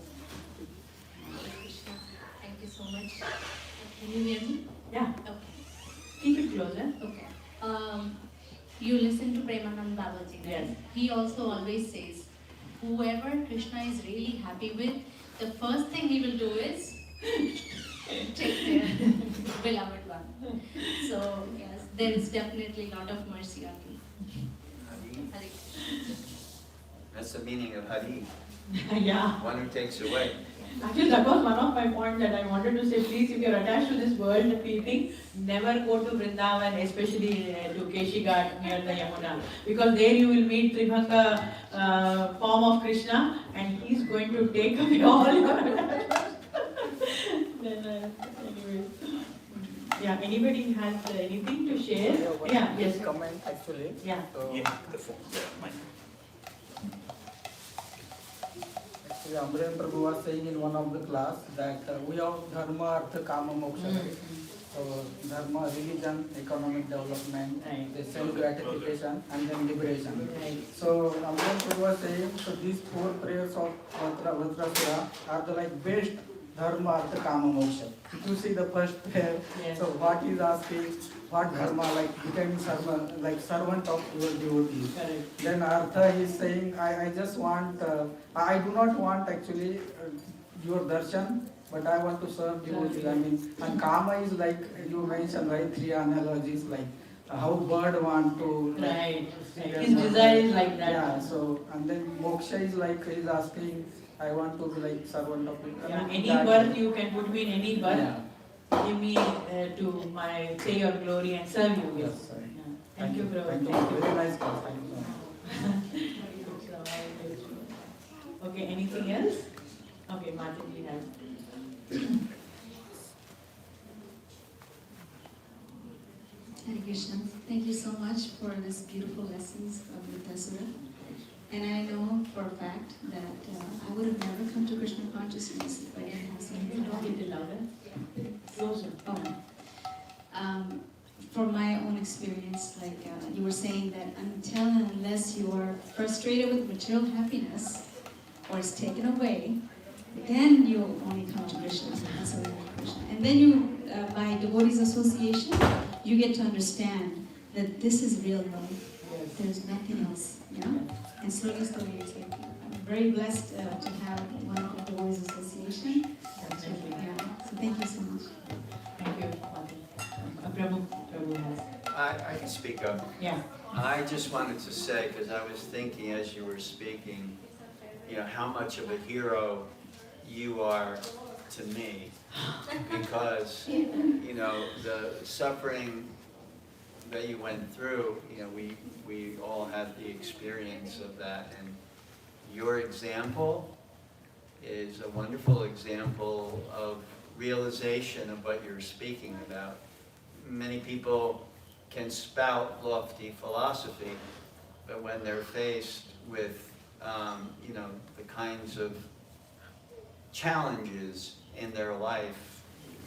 Thank you so much. Can you hear me? Yeah. Okay. Keep it closer. Okay. You listen to Premanand Babaji, right? Yes. He also always says, whoever Krishna is really happy with, the first thing he will do is take their beloved one. So yes, there is definitely a lot of mercy on you. Hare Krishna. That's the meaning of Hari, Yeah. one who takes away. Actually, that was one of my points that I wanted to say. Please, if you are attached to this world feeling, never go to Vrindavan, especially to Keshi Ghat near the Yamuna. Because there you will meet Tribhanga form of Krishna, and he is going to take away all your attachments. Then, anyway. Yeah, anybody has anything to share? Yeah, yes. Comment actually. Yeah. The phone. Actually, Amren Prabhu was saying in one of the class that we have dharma, artha, kama, moksha. Right? So dharma, religion, economic development, Right. the self-gratification, and then liberation. Right. So Amren Prabhu was saying, so these four prayers of Vritrasura are the best dharma, artha, kama, moksha. If you see the first prayer, Yes. so what is asking, what dharma, like becoming servant, like servant of your devotees. Correct. Then artha is saying, I just want, I do not want actually your darshan, but I want to serve devotees. I mean, and kama is like you mentioned, right? Three analogies like how bird want to. Like, Right. see Right. their His mother. desire is like that. Yeah. So and then moksha is like he's asking, I want to be like servant of it. Yeah, any that- birth you can put me in any birth. Yeah. Give me to my say your glory and serve you. Yes, sir. Yeah. Thank you, Prabhu. Thank you. Very nice class. Thank you so much. Okay, anything else? Okay, Mataji has. Hare Krishna. Thank you so much for this beautiful lessons of Vritrasura. And I know for a fact that I would have never come to Krishna consciousness if I didn't have some Talk a little louder. Closer. Oh. From my own experience, like you were saying that until and unless you are frustrated with material happiness or it's taken away, then you only come to Krishna. That's how you come to Krishna. And then you, by devotees association, you get to understand that this is real love. Yes. There's nothing else, you know? And slowly, slowly, it's like, I'm very blessed to have one of the devotees association. Definitely. Yeah. So thank you so much. Thank you, Mataji. Prabhu has. I can speak up. Yeah. I just wanted to say, because I was thinking as you were speaking, you know, how much of a hero you are to me. Because, you know, the suffering that you went through, you know, we all had the experience of that. And your example is a wonderful example of realization of what you're speaking about. Many people can spout lofty philosophy, but when they're faced with, you know, the kinds of challenges in their life,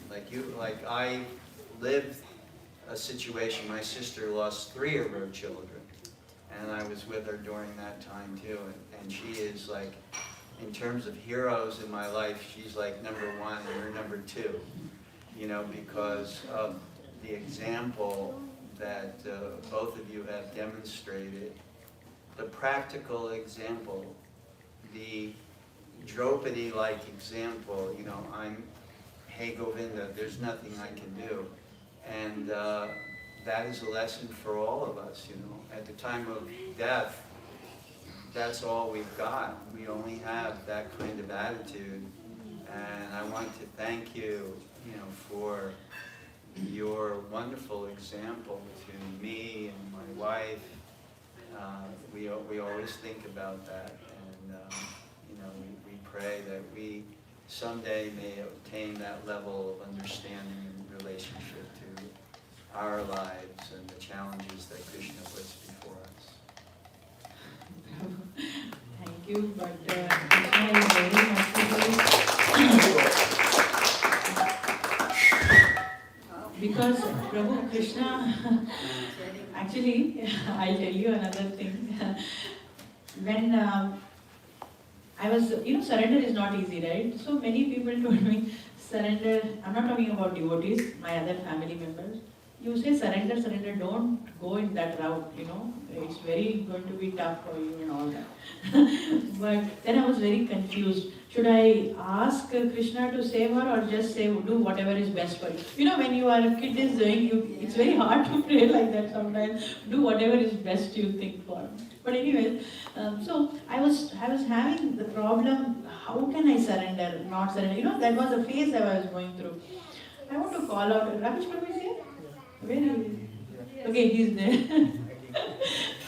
like I lived a situation, my sister lost 3 of her children, and I was with her during that time too, and she is like, in terms of heroes in my life, she's like #1 and you're #2, you know, because of the example that both of you have demonstrated, the practical example, the Draupadi-like example, you know, I'm, hey Govinda, there's nothing I can do. And that is a lesson for all of us, you know. At the time of death, that's all we've got. We only have that kind of attitude. And I want to thank you, you know, for your wonderful example to me and my wife. We always think about that, and you know, we pray that we someday may obtain that level of understanding and relationship to our lives and the challenges that Krishna puts before us. Thank you, but Krishna is very merciful. Because Prabhu Krishna, actually, I'll tell you another thing. When I was, you know, surrender is not easy, right? So many people told me, surrender, I'm not talking about devotees, my other family members. You say surrender, surrender, don't go in that route, you know. It's very going to be tough for you and all that. But then I was very confused. Should I ask Krishna to save her or just say, do whatever is best for you? You know, when you are a kid is doing, it's very hard to pray like that sometimes. Do whatever is best you think for. But anyways, so I was having the problem, how can I surrender, not surrender? You know, that was a phase I was going through. I want to call out, Ramesh Prabhu is here? Where is he? Okay, he's there.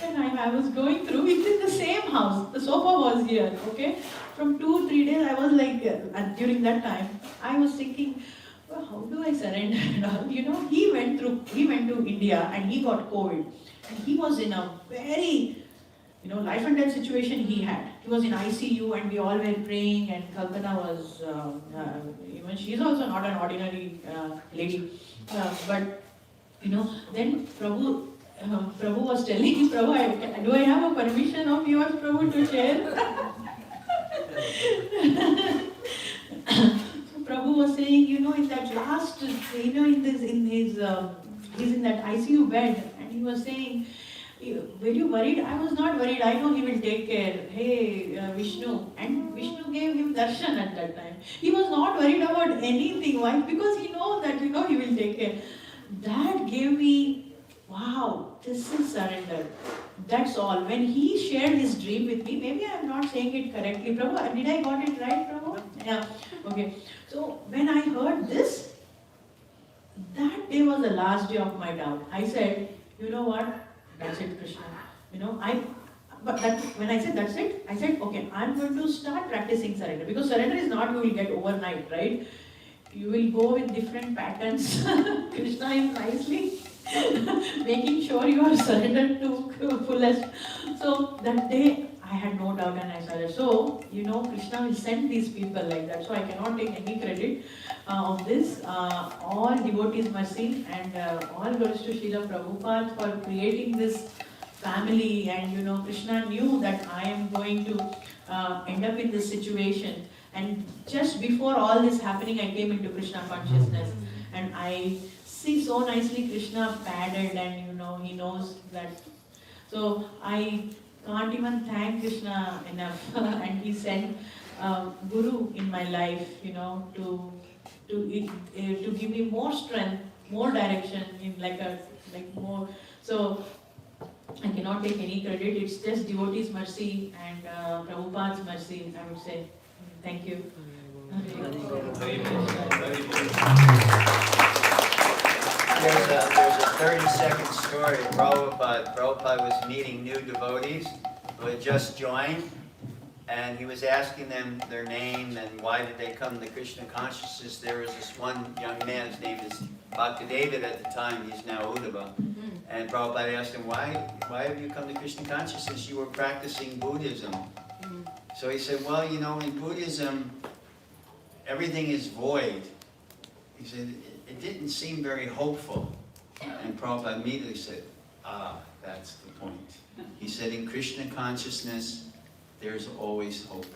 And I was going through, it's in the same house, the sofa was here, okay? From 2-3 days, I was like, during that time, I was thinking, well, how do I surrender and all? You know, he went to India and he got COVID. And he was in a very, you know, life and death situation he had. He was in ICU and we all were praying, and Kalpana was, even she's also not an ordinary lady. But, you know, then Prabhu was telling, Prabhu, do I have a permission of yours, Prabhu, to share? So that last, he's in that ICU bed, and he was saying, were you worried? I was not worried. I know he will take care. Hey, Vishnu. And Vishnu gave him darshan at that time. He was not worried about anything. Why? Because he knows that, he will take care. That gave me, wow, this is surrender. That's all. When he shared his dream with me, maybe I am not saying it correctly, Prabhu. Did I got it right, Prabhu? Yeah. Okay. So when I heard this, that day was the last day of my doubt. I said, you know what? That's it, Krishna. When I said that's it, I said, okay, I'm going to start practicing surrender. Because surrender is not you will get overnight, right? You will go with different patterns. Krishna is nicely making sure you are surrendered to fullest. So that day, I had no doubt and I surrendered. So, Krishna will send these people like that. So I cannot take any credit of this. All devotees mercy and all goes to Srila Prabhupada for creating this family. And Krishna knew that I am going to end up in this situation. And just before all this happening, I came into Krishna consciousness. And I see so nicely Krishna padded, and he knows that. So I can't even thank Krishna enough. And he sent Guru in my life, to give me more strength, more direction, more. So I cannot take any credit. It's just devotees' mercy and Prabhupada's mercy, I would say. Thank you. There's a 30-second story. Prabhupada was meeting new devotees who had just joined, and he was asking them their name and why did they come to Krishna consciousness. There was this one young man, his name is Bhaktidavid at the time, he's now Uddhava. And Prabhupada asked him, why have you come to Krishna consciousness? You were practicing Buddhism. So he said, well, in Buddhism, everything is void. He said, it didn't seem very hopeful. And Prabhupada immediately said, that's the point. He said, in Krishna consciousness, there's always hope.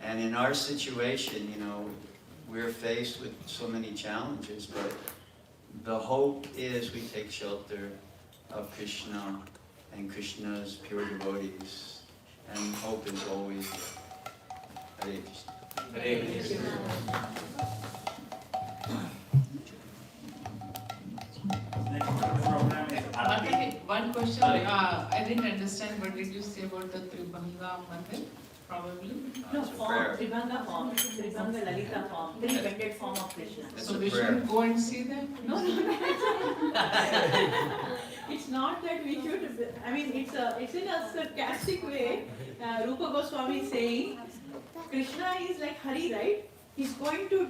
And in our situation, we're faced with so many challenges, but the hope is we take shelter of Krishna and Krishna's pure devotees. And hope is always there. Hare Krishna. Hare Krishna. One question, I didn't understand, what did you say about the Tribhanga Mandir? Probably? No, It's a form, prayer. Tribhanga Lalita form, three-bended form of Krishna. It's So a we prayer. should go and see them? No, it's not that we should, it's in a sarcastic way. Rupa Goswami is saying, Krishna is like Hari, right? He's going to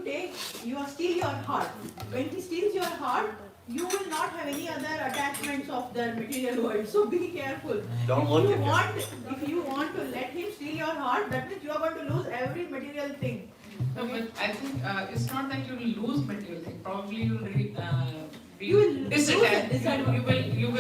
steal your heart. When he steals your heart, you will not have any other attachments of the material world. So be careful. Don't look at him. If you want to let him steal your heart, that means you are going to lose every material thing. No, but I think it's not that you will lose material thing. Probably you will You will disattach. lose it. You will